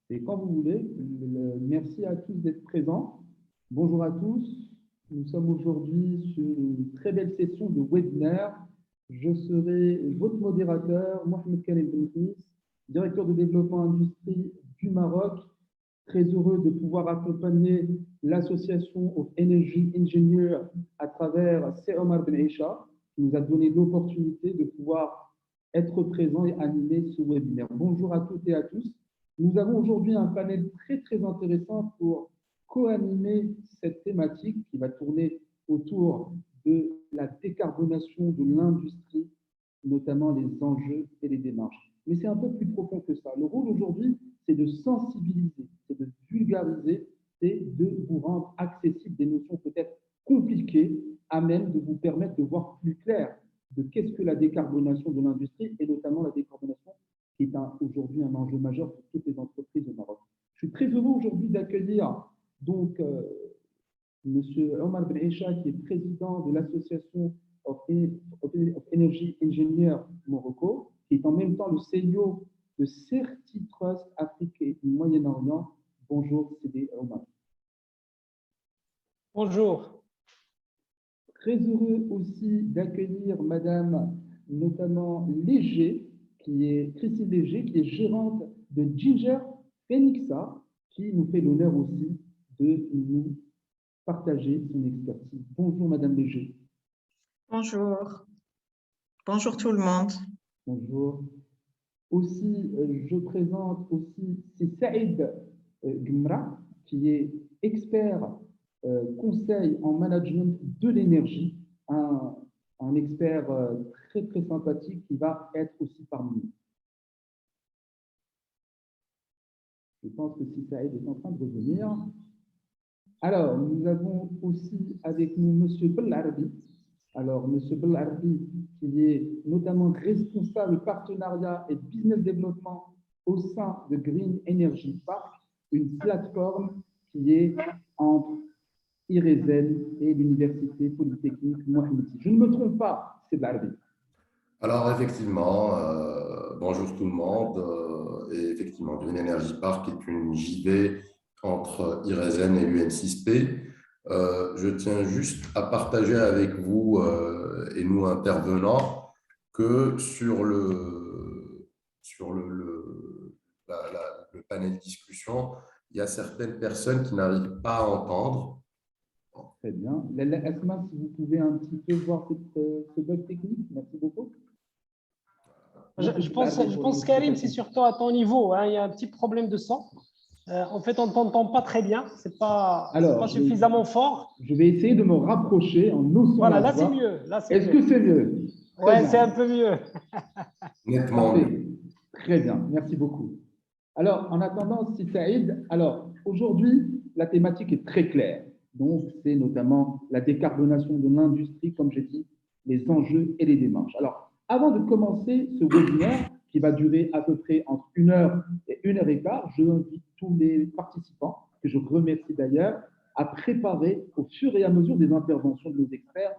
Et quand vous voulez, merci à tous d'être présents. Bonjour à tous. Nous sommes aujourd'hui sur une très belle session de webinaire. Je serai votre modérateur, Mohamed Karim Benfis, directeur de développement industrie du Maroc. Très heureux de pouvoir accompagner l'association of Energy Engineers à travers C. Omar Ben Aisha, qui nous a donné l'opportunité de pouvoir être présent et animer ce webinaire. Bonjour à toutes et à tous. Nous avons aujourd'hui un panel très intéressant pour co-animer cette thématique qui va tourner autour de la décarbonation de l'industrie, notamment les enjeux et les démarches. Mais c'est un peu plus profond que ça. Le rôle aujourd'hui, c'est de sensibiliser, c'est de vulgariser et de vous rendre accessible des notions peut-être compliquées, à même de vous permettre de voir plus clair de qu'est-ce que la décarbonation de l'industrie et notamment la décarbonation qui est aujourd'hui un enjeu majeur pour toutes les entreprises au Maroc. Je suis très heureux aujourd'hui d'accueillir donc M. Omar Ben Aisha, qui est président de l'association of Energy Engineers Morocco, qui est en même temps le CEO de CertiTrust Afrique et Moyen-Orient. Bonjour, Sidi Omar. Bonjour. Très heureux aussi d'accueillir Madame notamment Léger, Christine Léger, qui est gérante de Ginger Phoenixa, qui nous fait l'honneur aussi de nous partager son expertise. Bonjour Madame Léger. Bonjour. Bonjour tout le monde. Bonjour. Aussi, je présente aussi Saïd Gmra, qui est expert conseil en management de l'énergie, un expert très sympathique qui va être aussi parmi nous. Je pense que Saïd est en train de revenir. Alors, nous avons aussi avec nous M. Bellarbi. Alors, M. Bellarbi, qui est notamment responsable partenariat et business développement au sein de Green Energy Park, une plateforme qui est entre IRESEN et l'Université Polytechnique Mohamed VI. Je ne me trompe pas, c'est Bellarbi. Alors, effectivement, bonjour tout le monde. Et effectivement, Green Energy Park est une JV entre IRESEN et l'UM6P. Je tiens juste à partager avec vous et nous intervenants que sur le panel discussion, il y a certaines personnes qui n'arrivent pas à entendre. Très bien. Asma, si vous pouvez un petit peu voir ce bug technique, merci beaucoup. Je pense Karim, c'est surtout à ton niveau. Hein, il y a un petit problème de son. En fait, on ne t'entend pas très bien. Ce n'est pas suffisamment fort. Je vais essayer de me rapprocher en osant. Voilà, là c'est mieux. Est-ce que c'est mieux? Oui, c'est un peu mieux. Nettement mieux. Très bien, merci beaucoup. Alors, en attendant, si Saïd, alors aujourd'hui, la thématique est très claire. Donc, c'est notamment la décarbonation de l'industrie, comme j'ai dit, les enjeux et les démarches. Alors, avant de commencer ce webinaire, qui va durer à peu près entre 1 heure et 1 heure et quart, je invite tous les participants, que je remercie d'ailleurs, à préparer au fur et à mesure des interventions de nos experts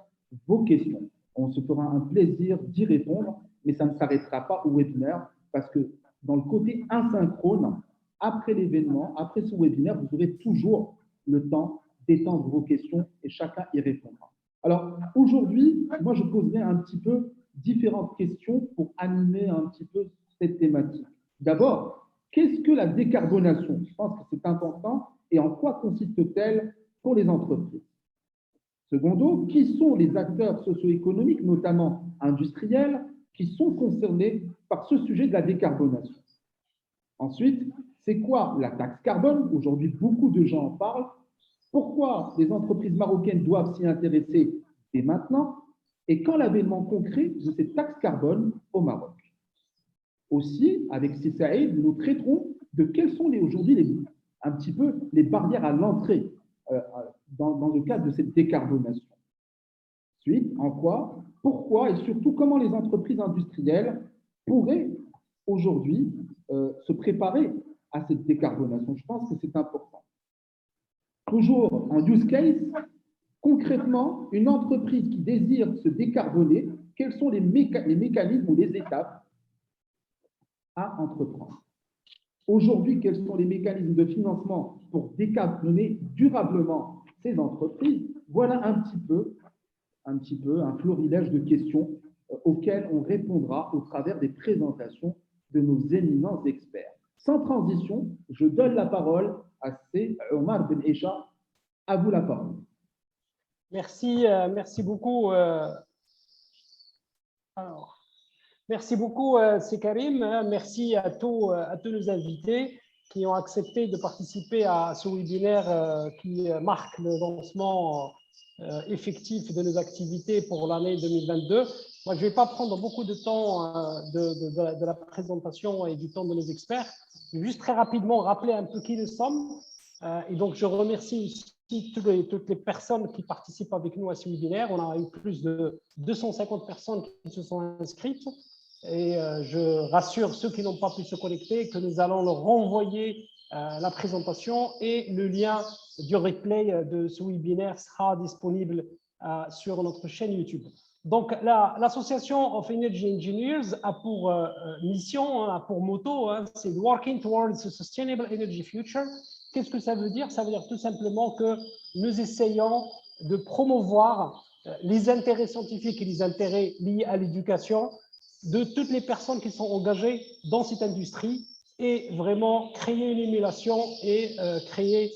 vos questions. On se fera un plaisir d'y répondre, mais ça ne s'arrêtera pas au webinaire parce que dans le côté asynchrone, après l'événement, après ce webinaire, vous aurez toujours le temps d'étendre vos questions et chacun y répondra. Alors, aujourd'hui, moi, je poserai un petit peu différentes questions pour animer un petit peu cette thématique. D'abord, qu'est-ce que la décarbonation? Je pense que c'est important. Et en quoi consiste-t-elle pour les entreprises? Secondo, qui sont les acteurs socio-économiques, notamment industriels, qui sont concernés par ce sujet de la décarbonation? Ensuite, c'est quoi la taxe carbone? Aujourd'hui, beaucoup de gens en parlent. Pourquoi les entreprises marocaines doivent s'y intéresser dès maintenant? Et quand l'avènement concret de cette taxe carbone au Maroc? Aussi, avec Saïd, nous traiterons de quelles sont aujourd'hui un petit peu les barrières à l'entrée dans le cadre de cette décarbonation. Ensuite, en quoi, pourquoi et surtout comment les entreprises industrielles pourraient aujourd'hui se préparer à cette décarbonation. Je pense que c'est important. Toujours en use case, concrètement, une entreprise qui désire se décarboner, quels sont les mécanismes ou les étapes à entreprendre? Aujourd'hui, quels sont les mécanismes de financement pour décarboner durablement ces entreprises? Voilà un florilège de questions auxquelles on répondra au travers des présentations de nos éminents experts. Sans transition, je donne la parole à Omar Ben Aïcha. À vous la parole. Merci, merci beaucoup. Merci beaucoup, c'est Karim. Merci à tous nos invités qui ont accepté de participer à ce webinaire qui marque le lancement effectif de nos activités pour l'année 2022. Moi, je ne vais pas prendre beaucoup de temps de la présentation et du temps de nos experts. Je vais juste très rapidement rappeler un peu qui nous sommes. Et donc, je remercie aussi toutes les personnes qui participent avec nous à ce webinaire. On a eu plus de 250 personnes qui se sont inscrites. Et je rassure ceux qui n'ont pas pu se connecter que nous allons leur renvoyer la présentation et le lien du replay de ce webinaire sera disponible sur notre chaîne YouTube. Donc, l'Association of Energy Engineers a pour mission, a pour motto, c'est « Working towards a Sustainable Energy Future ». Qu'est-ce que ça veut dire? Ça veut dire tout simplement que nous essayons de promouvoir les intérêts scientifiques et les intérêts liés à l'éducation de toutes les personnes qui sont engagées dans cette industrie et vraiment créer une émulation et créer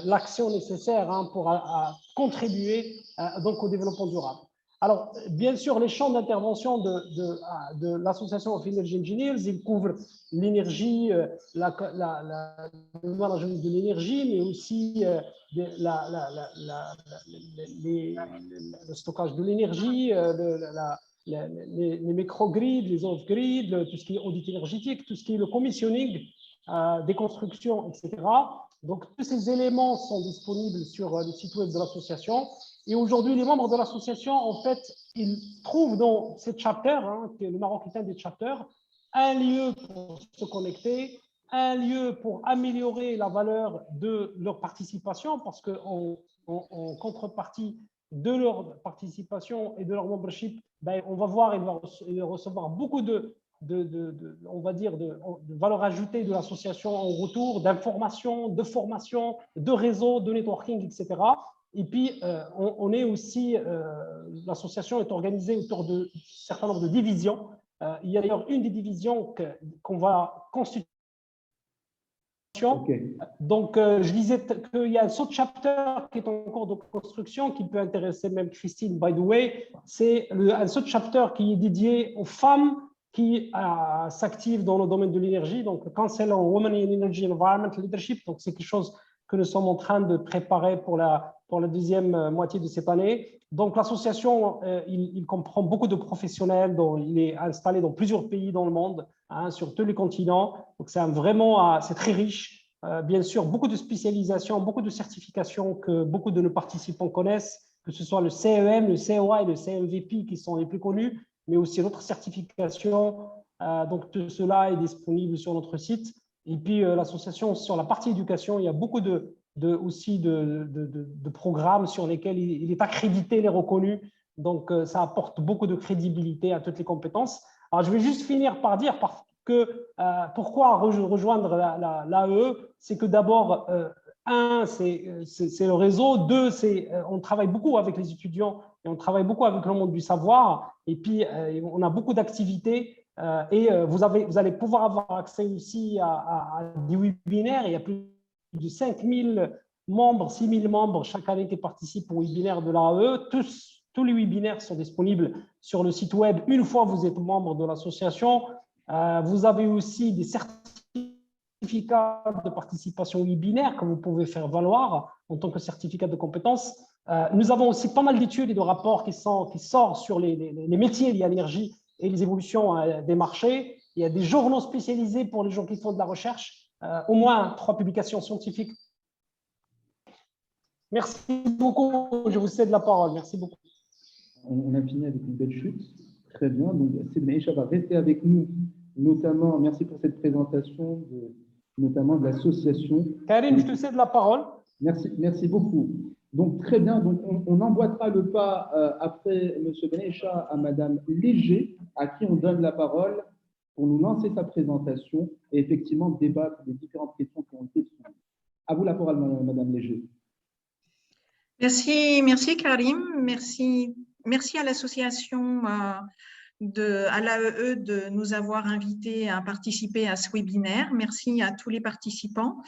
l'action nécessaire pour contribuer donc au développement durable. Alors, bien sûr, les champs d'intervention de l'Association of Energy Engineers, ils couvrent l'énergie, le management de l'énergie, mais aussi le stockage de l'énergie, les microgrids, les off-grids, tout ce qui est audit énergétique, tout ce qui est le commissioning des constructions, etc. Donc, tous ces éléments sont disponibles sur le site web de l'association. Et aujourd'hui, les membres de l'association, en fait, ils trouvent dans ces chapters, qui est le Maroc est un des chapters, un lieu pour se connecter, un lieu pour améliorer la valeur de leur participation, parce qu'en contrepartie de leur participation et de leur membership, ben, on va voir, ils vont recevoir beaucoup on va dire, de valeur ajoutée de l'association en retour, d'informations, de formation, de réseau, de networking, etc. Et puis, on est aussi, l'association est organisée autour de un certain nombre de divisions. Il y a d'ailleurs une des divisions qu'on va constituer. Okay. Donc, je disais qu'il y a un autre chapter qui est en cours de construction qui peut intéresser même Christine, by the way. C'est un autre chapter qui est dédié aux femmes qui s'activent dans le domaine de l'énergie. Donc, le Council on Women in Energy and Environmental Leadership. Donc, c'est quelque chose que nous sommes en train de préparer pour la deuxième moitié de cette année. Donc, l'association, il comprend beaucoup de professionnels, dont il est installé dans plusieurs pays dans le monde, sur tous les continents. Donc, c'est très riche. Bien sûr, beaucoup de spécialisations, beaucoup de certifications que beaucoup de nos participants connaissent, que ce soit le CEM, le COI et le CMVP qui sont les plus connus, mais aussi d'autres certifications. Donc, tout cela est disponible sur notre site. Et puis, l'association, sur la partie éducation, il y a beaucoup aussi de programmes sur lesquels il est accrédité, il est reconnu. Donc, ça apporte beaucoup de crédibilité à toutes les compétences. Alors, je vais juste finir par dire pourquoi rejoindre l'AE. C'est que d'abord, un, c'est le réseau. Deux, on travaille beaucoup avec les étudiants et on travaille beaucoup avec le monde du savoir. Et puis, on a beaucoup d'activités. Et vous allez pouvoir avoir accès aussi à des webinaires. Il y a plus de 5000 membres, 6000 membres chaque année qui participent au webinaire de l'AE. Tous les webinaires sont disponibles sur le site web une fois que vous êtes membre de l'association. Vous avez aussi des certificats de participation webinaire que vous pouvez faire valoir en tant que certificat de compétences. Nous avons aussi pas mal d'études et de rapports qui sortent sur les métiers liés à l'énergie et les évolutions des marchés. Il y a des journaux spécialisés pour les gens qui font de la recherche, au moins 3 publications scientifiques. Merci beaucoup, je vous cède la parole. Merci beaucoup. On a fini avec une belle chute. Très bien. Donc, Maïcha va rester avec nous, notamment, merci pour cette présentation, notamment de l'association. Karim, je te cède la parole. Merci beaucoup. Donc, très bien. Donc, on emboîtera le pas après M. Maïcha à Mme Léger, à qui on donne la parole pour nous lancer sa présentation et effectivement débattre des différentes questions qui ont été soumises. À vous la parole, Madame Léger. Merci Karim, merci à l'association à l'AEE de nous avoir invités à participer à ce webinaire. Merci à tous les participants.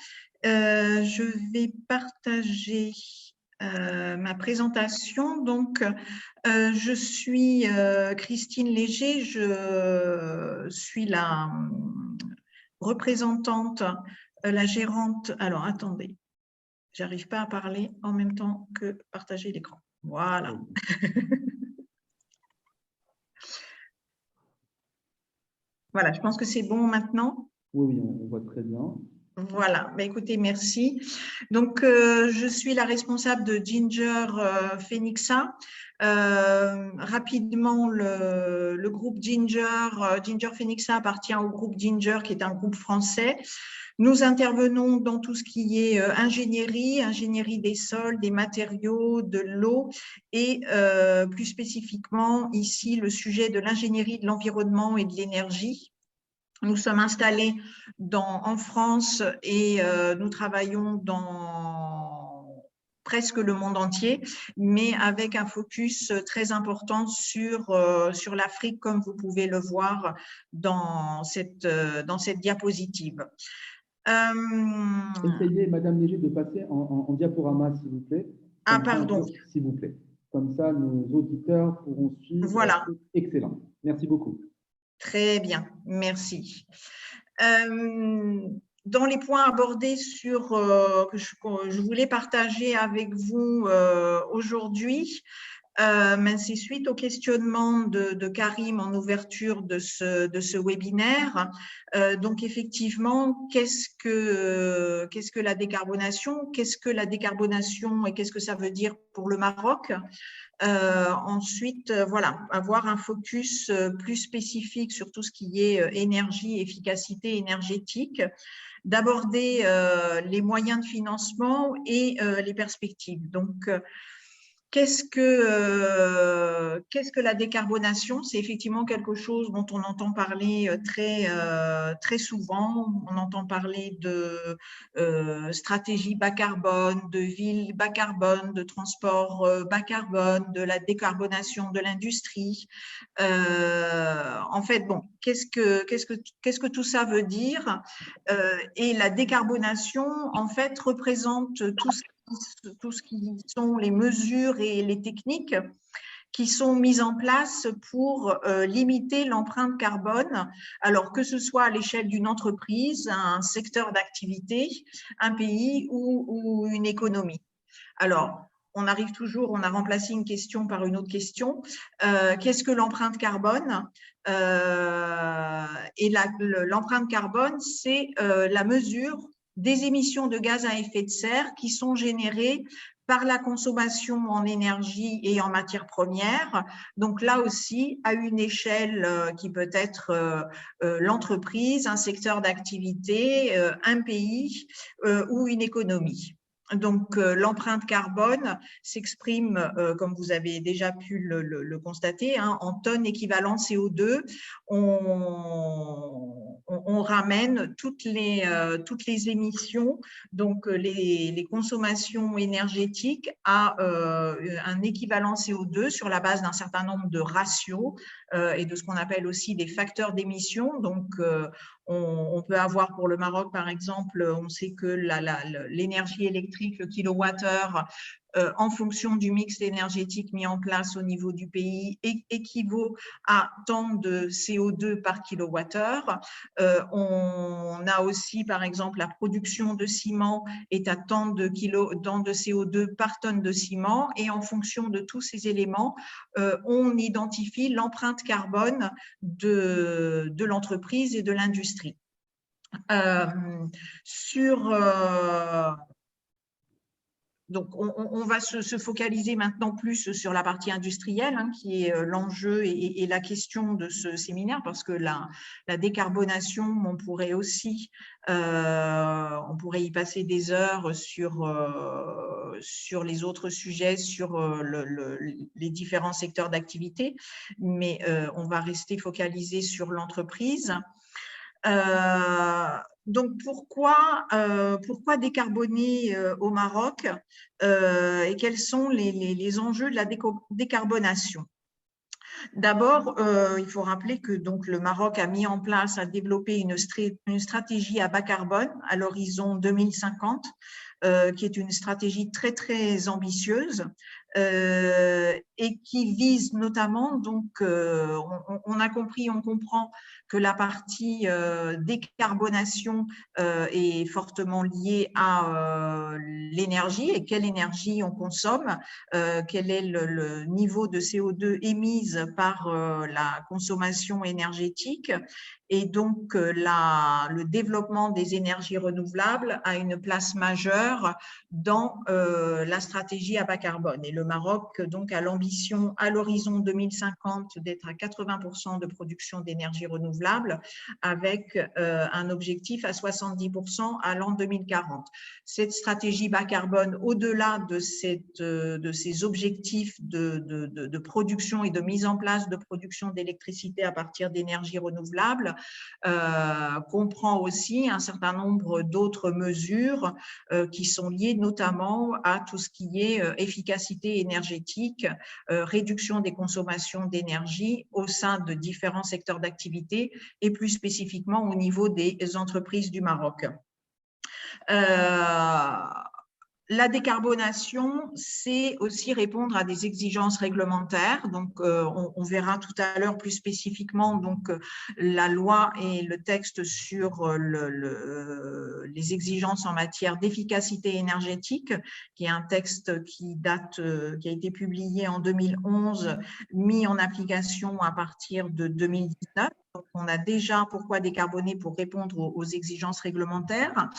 Je vais partager ma présentation. Donc, je suis Christine Léger, je suis la représentante, la gérante. Alors, attendez. J'arrive pas à parler en même temps que partager l'écran. Voilà. Voilà, je pense que c'est bon maintenant. Oui, on voit très bien. Voilà, bah, écoutez, merci. Donc, je suis la responsable de Ginger Phoenixa. Rapidement, le groupe Ginger Phoenixa appartient au groupe Ginger, qui est un groupe français. Nous intervenons dans tout ce qui est ingénierie des sols, des matériaux, de l'eau et plus spécifiquement ici le sujet de l'ingénierie de l'environnement et de l'énergie. Nous sommes installés en France et nous travaillons dans presque le monde entier, mais avec un focus très important sur l'Afrique, comme vous pouvez le voir dans cette diapositive. Essayez, Madame Léger, de passer en diaporama, s'il vous plaît. Ah, pardon. S'il vous plaît. Comme ça, nos auditeurs pourront suivre. Voilà. Excellent. Merci beaucoup. Très bien, merci. Dans les points abordés que je voulais partager avec vous aujourd'hui, c'est suite au questionnement de Karim en ouverture de ce webinaire. Donc effectivement, qu'est-ce que la décarbonation? Qu'est-ce que la décarbonation et qu'est-ce que ça veut dire pour le Maroc? Ensuite, voilà, avoir un focus plus spécifique sur tout ce qui est énergie, efficacité énergétique, d'aborder les moyens de financement et les perspectives. Donc, qu'est-ce que la décarbonation? C'est effectivement quelque chose dont on entend parler très souvent. On entend parler de stratégie bas carbone, de ville bas carbone, de transport bas carbone, de la décarbonation de l'industrie. En fait, bon, qu'est-ce que tout ça veut dire? Et la décarbonation, en fait, représente tout ce qui sont les mesures et les techniques qui sont mises en place pour limiter l'empreinte carbone, alors que ce soit à l'échelle d'une entreprise, un secteur d'activité, un pays ou une économie. Alors, on arrive toujours, on a remplacé une question par une autre question. Qu'est-ce que l'empreinte carbone? Et l'empreinte carbone, c'est la mesure des émissions de gaz à effet de serre qui sont générées par la consommation en énergie et en matières premières. Donc là aussi, à une échelle qui peut être l'entreprise, un secteur d'activité, un pays ou une économie. Donc, l'empreinte carbone s'exprime, comme vous avez déjà pu le constater, en tonnes équivalent CO2. On ramène toutes les émissions, donc les consommations énergétiques à un équivalent CO2 sur la base d'un certain nombre de ratios et de ce qu'on appelle aussi des facteurs d'émission. Donc, on peut avoir pour le Maroc, par exemple, on sait que l'énergie électrique, le kilowattheure, en fonction du mix énergétique mis en place au niveau du pays, équivaut à tant de CO2 par kilowattheure. On a aussi, par exemple, la production de ciment est à tant de CO2 par tonne de ciment. Et en fonction de tous ces éléments, on identifie l'empreinte carbone de l'entreprise et de l'industrie. Donc, on va se focaliser maintenant plus sur la partie industrielle, hein, qui est l'enjeu et la question de ce séminaire, parce que la décarbonation, on pourrait aussi, on pourrait y passer des heures sur les autres sujets, sur les différents secteurs d'activité, mais on va rester focalisé sur l'entreprise. Donc, pourquoi décarboner au Maroc et quels sont les enjeux de la décarbonation? D'abord, il faut rappeler que donc, le Maroc a mis en place, a développé une stratégie à bas carbone à l'horizon 2050, qui est une stratégie très, très ambitieuse et qui vise notamment, donc, on a compris, on comprend que la partie décarbonation est fortement liée à l'énergie et quelle énergie on consomme, quel est le niveau de CO2 émise par la consommation énergétique. Et donc, le développement des énergies renouvelables a une place majeure dans la stratégie à bas carbone. Et le Maroc, donc, a l'ambition à l'horizon 2050 d'être à 80% de production d'énergie renouvelable avec un objectif à 70% à l'an 2040. Cette stratégie bas carbone, au-delà de ces objectifs de production et de mise en place de production d'électricité à partir d'énergies renouvelables, comprend aussi un certain nombre d'autres mesures qui sont liées notamment à tout ce qui est efficacité énergétique, réduction des consommations d'énergie au sein de différents secteurs d'activité et plus spécifiquement au niveau des entreprises du Maroc. La décarbonation, c'est aussi répondre à des exigences réglementaires. Donc, on verra tout à l'heure plus spécifiquement donc, la loi et le texte sur les exigences en matière d'efficacité énergétique, qui est un texte qui a été publié en 2011, mis en application à partir de 2019. Donc, on a déjà pourquoi décarboner pour répondre aux exigences réglementaires.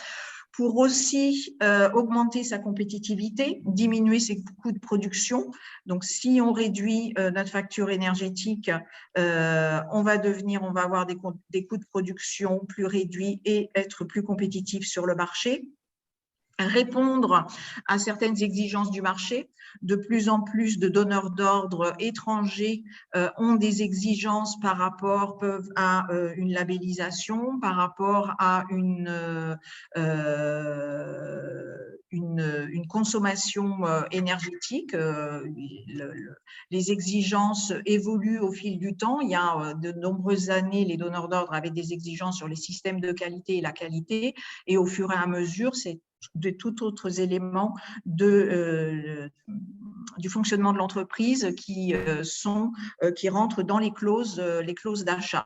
Pour aussi augmenter sa compétitivité, diminuer ses coûts de production. Donc, si on réduit notre facture énergétique, on va avoir des coûts de production plus réduits et être plus compétitifs sur le marché. Répondre à certaines exigences du marché. De plus en plus de donneurs d'ordre étrangers ont des exigences par rapport à une labellisation, par rapport à une consommation énergétique. Les exigences évoluent au fil du temps. Il y a de nombreuses années, les donneurs d'ordre avaient des exigences sur les systèmes de qualité et la qualité, et au fur et à mesure, c'est de tout autres éléments du fonctionnement de l'entreprise qui rentrent dans les clauses d'achat.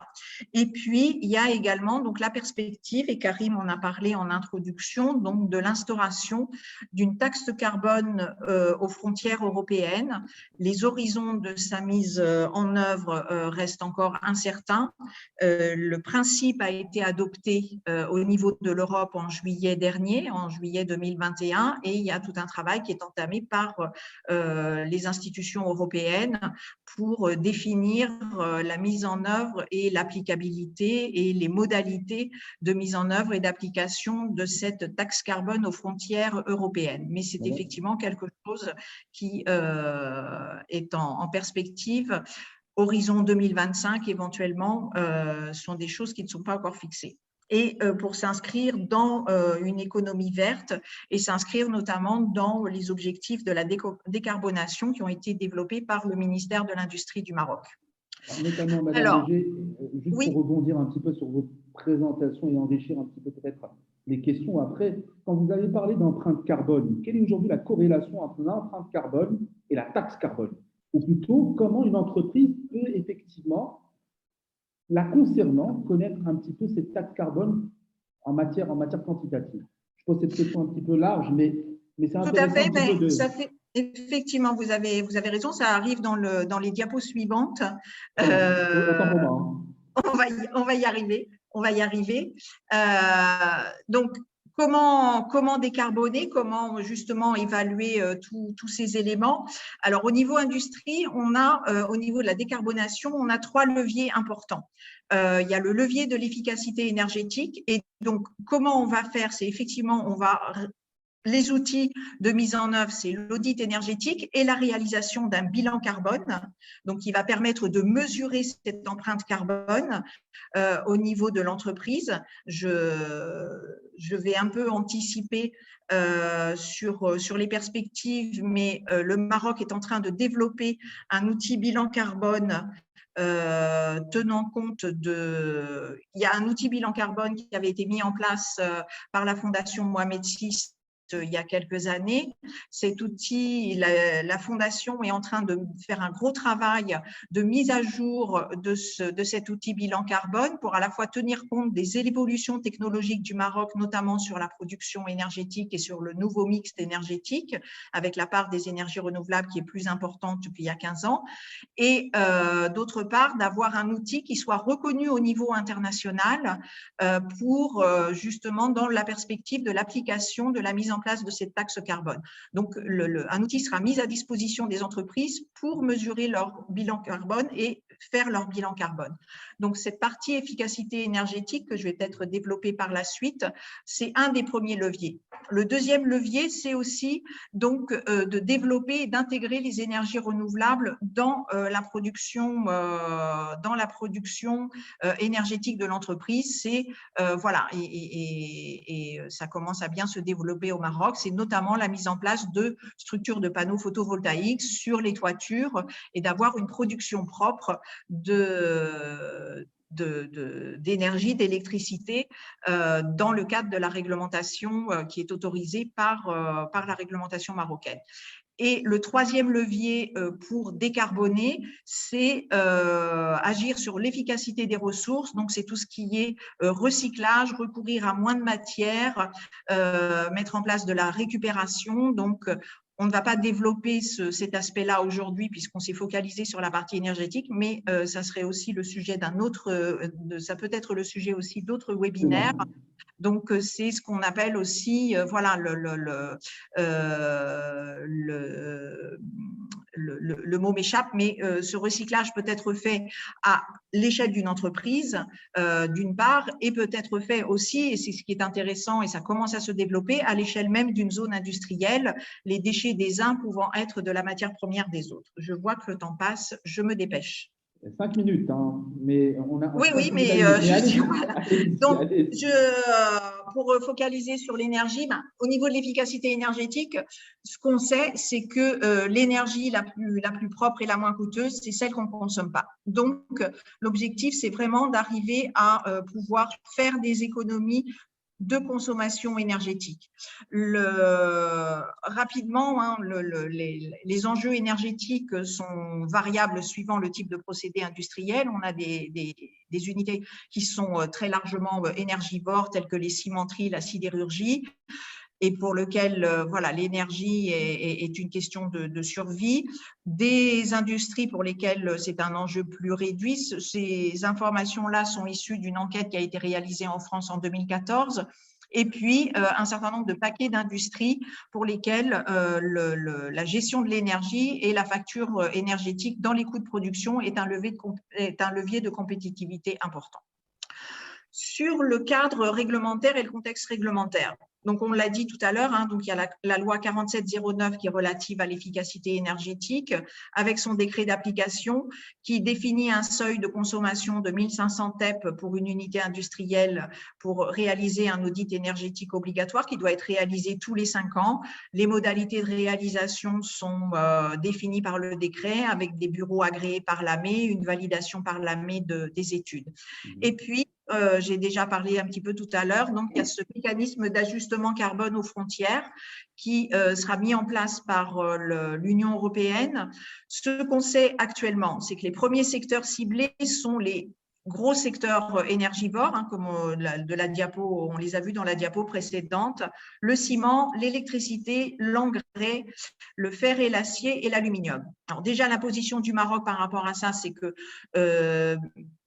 Et puis, il y a également donc, la perspective, et Karim en a parlé en introduction, donc, de l'instauration d'une taxe carbone aux frontières européennes. Les horizons de sa mise en œuvre restent encore incertains. Le principe a été adopté au niveau de l'Europe en juillet dernier, en juillet 2021, et il y a tout un travail qui est entamé par les institutions européennes pour définir la mise en œuvre et l'applicabilité et les modalités de mise en œuvre et d'application de cette taxe carbone aux frontières européennes. Mais c'est effectivement quelque chose qui est en perspective. Horizon 2025, éventuellement, sont des choses qui ne sont pas encore fixées. Et pour s'inscrire dans une économie verte et s'inscrire notamment dans les objectifs de la décarbonation qui ont été développés par le ministère de l'Industrie du Maroc. Notamment, Madame Léger, juste oui, pour rebondir un petit peu sur votre présentation et enrichir un petit peu peut-être les questions après, quand vous avez parlé d'empreinte carbone, quelle est aujourd'hui la corrélation entre l'empreinte carbone et la taxe carbone? Ou plutôt, comment une entreprise peut effectivement, la concernant, connaître un petit peu cette taxe carbone en matière quantitative? Je pose cette question un petit peu large, mais c'est intéressant. Tout à fait, ça fait effectivement, vous avez raison, ça arrive dans les diapos suivantes. Autant pour moi. On va y arriver. Donc, Comment décarboner, comment justement évaluer tous ces éléments? Alors, au niveau industrie, au niveau de la décarbonation, on a 3 leviers importants. Il y a le levier de l'efficacité énergétique. Et donc, comment on va faire? C'est effectivement, les outils de mise en œuvre, c'est l'audit énergétique et la réalisation d'un bilan carbone, donc qui va permettre de mesurer cette empreinte carbone au niveau de l'entreprise. Je vais un peu anticiper sur les perspectives, mais le Maroc est en train de développer un outil bilan carbone tenant compte il y a un outil bilan carbone qui avait été mis en place par la Fondation Mohamed VI il y a quelques années. Cet outil, la Fondation est en train de faire un gros travail de mise à jour de cet outil bilan carbone pour à la fois tenir compte des évolutions technologiques du Maroc, notamment sur la production énergétique et sur le nouveau mix énergétique, avec la part des énergies renouvelables qui est plus importante qu'il y a 15 ans, et d'autre part, d'avoir un outil qui soit reconnu au niveau international pour justement dans la perspective de l'application de la mise en place de cette taxe carbone. Donc, un outil sera mis à disposition des entreprises pour mesurer leur bilan carbone et faire leur bilan carbone. Donc, cette partie efficacité énergétique que je vais peut-être développer par la suite, c'est un des premiers leviers. Le deuxième levier, c'est aussi donc de développer et d'intégrer les énergies renouvelables dans la production énergétique de l'entreprise. C'est voilà, et ça commence à bien se développer au Maroc. C'est notamment la mise en place de structures de panneaux photovoltaïques sur les toitures et d'avoir une production propre d'énergie, d'électricité dans le cadre de la réglementation qui est autorisée par la réglementation marocaine. Et le troisième levier pour décarboner, c'est agir sur l'efficacité des ressources. Donc, c'est tout ce qui est recyclage, recourir à moins de matière, mettre en place de la récupération. Donc, on ne va pas développer cet aspect-là aujourd'hui puisqu'on s'est focalisé sur la partie énergétique, mais ça serait aussi le sujet ça peut être le sujet aussi d'autres webinaires. Donc, c'est ce qu'on appelle aussi, voilà, le mot m'échappe, mais ce recyclage peut être fait à l'échelle d'une entreprise, d'une part, et peut être fait aussi, et c'est ce qui est intéressant, et ça commence à se développer, à l'échelle même d'une zone industrielle, les déchets des uns pouvant être de la matière première des autres. Je vois que le temps passe, je me dépêche. 5 minutes, hein, mais on a… Oui, mais je dis voilà. Donc, pour focaliser sur l'énergie, au niveau de l'efficacité énergétique, ce qu'on sait, c'est que l'énergie la plus propre et la moins coûteuse, c'est celle qu'on ne consomme pas. Donc, l'objectif, c'est vraiment d'arriver à pouvoir faire des économies de consommation énergétique. Rapidement, hein, les enjeux énergétiques sont variables suivant le type de procédé industriel. On a des unités qui sont très largement énergivores, telles que les cimenteries, la sidérurgie, et pour lequel voilà, l'énergie est une question de survie. Des industries pour lesquelles c'est un enjeu plus réduit. Ces informations-là sont issues d'une enquête qui a été réalisée en France en 2014. Et puis, un certain nombre de paquets d'industries pour lesquelles la gestion de l'énergie et la facture énergétique dans les coûts de production est un levier de compétitivité important. Sur le cadre réglementaire et le contexte réglementaire. Donc, on l'a dit tout à l'heure, hein, donc il y a la loi 4709 qui est relative à l'efficacité énergétique, avec son décret d'application qui définit un seuil de consommation de 1500 TEP pour une unité industrielle pour réaliser un audit énergétique obligatoire qui doit être réalisé tous les 5 ans. Les modalités de réalisation sont définies par le décret avec des bureaux agréés par l'AME, une validation par l'AME des études. Et puis, j'ai déjà parlé un petit peu tout à l'heure, donc il y a ce mécanisme d'ajustement carbone aux frontières qui sera mis en place par l'Union européenne. Ce qu'on sait actuellement, c'est que les premiers secteurs ciblés sont les gros secteurs énergivores, hein, comme de la diapo, on les a vus dans la diapo précédente, le ciment, l'électricité, l'engrais, le fer et l'acier et l'aluminium. Alors déjà, la position du Maroc par rapport à ça, c'est que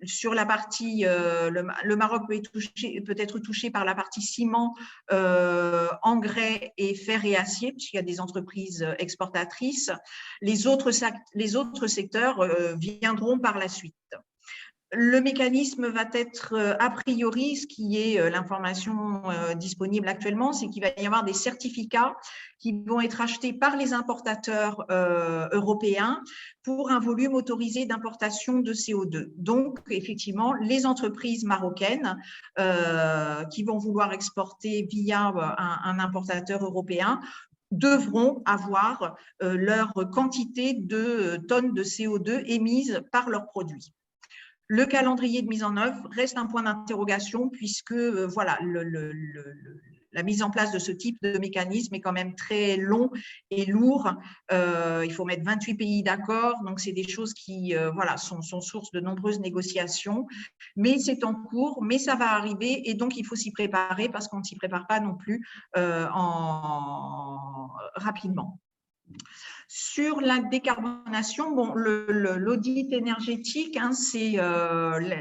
sur la partie, le Maroc peut être touché par la partie ciment, engrais et fer et acier, puisqu'il y a des entreprises exportatrices. Les autres secteurs viendront par la suite. Le mécanisme va être, a priori, ce qui est l'information disponible actuellement, c'est qu'il va y avoir des certificats qui vont être achetés par les importateurs européens pour un volume autorisé d'importation de CO2. Donc, effectivement, les entreprises marocaines qui vont vouloir exporter via un importateur européen devront avoir leur quantité de tonnes de CO2 émises par leurs produits. Le calendrier de mise en œuvre reste un point d'interrogation puisque voilà, la mise en place de ce type de mécanisme est quand même très long et lourd. Il faut mettre 28 pays d'accord, donc c'est des choses qui voilà, sont source de nombreuses négociations. Mais c'est en cours, mais ça va arriver et donc il faut s'y préparer parce qu'on ne s'y prépare pas non plus rapidement. Sur la décarbonation, bon, l'audit énergétique, hein, c'est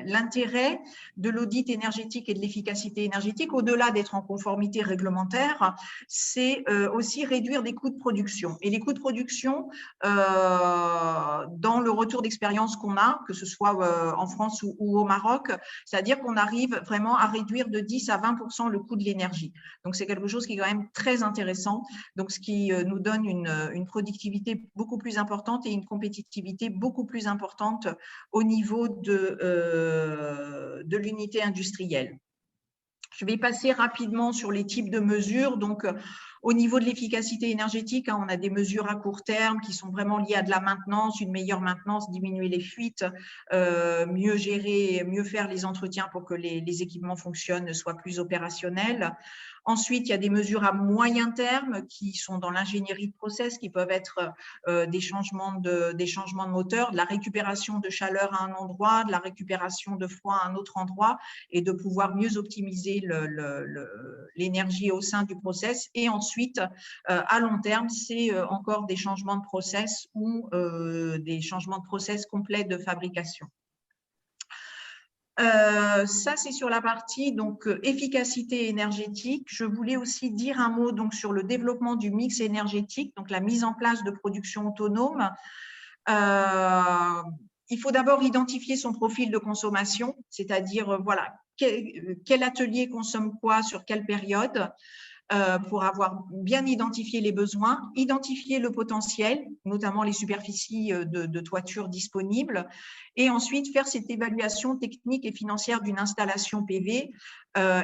l'intérêt de l'audit énergétique et de l'efficacité énergétique, au-delà d'être en conformité réglementaire, c'est aussi réduire des coûts de production. Et les coûts de production, dans le retour d'expérience qu'on a, que ce soit en France ou au Maroc, c'est-à-dire qu'on arrive vraiment à réduire de 10 à 20% le coût de l'énergie. Donc, c'est quelque chose qui est quand même très intéressant, donc ce qui nous donne une productivité beaucoup plus importante et une compétitivité beaucoup plus importante au niveau de l'unité industrielle. Je vais passer rapidement sur les types de mesures. Donc, au niveau de l'efficacité énergétique, hein, on a des mesures à court terme qui sont vraiment liées à de la maintenance, une meilleure maintenance, diminuer les fuites, mieux gérer, mieux faire les entretiens pour que les équipements fonctionnent, soient plus opérationnels. Ensuite, il y a des mesures à moyen terme qui sont dans l'ingénierie de process, qui peuvent être des changements de moteur, de la récupération de chaleur à un endroit, de la récupération de froid à un autre endroit, et de pouvoir mieux optimiser l'énergie au sein du process. Et ensuite, à long terme, c'est encore des changements de process ou des changements de process complets de fabrication. Ça, c'est sur la partie donc efficacité énergétique. Je voulais aussi dire un mot donc sur le développement du mix énergétique, donc la mise en place de production autonome. Il faut d'abord identifier son profil de consommation, c'est-à-dire voilà quel atelier consomme quoi sur quelle période. Pour avoir bien identifié les besoins, identifier le potentiel, notamment les superficies de toiture disponibles, et ensuite faire cette évaluation technique et financière d'une installation PV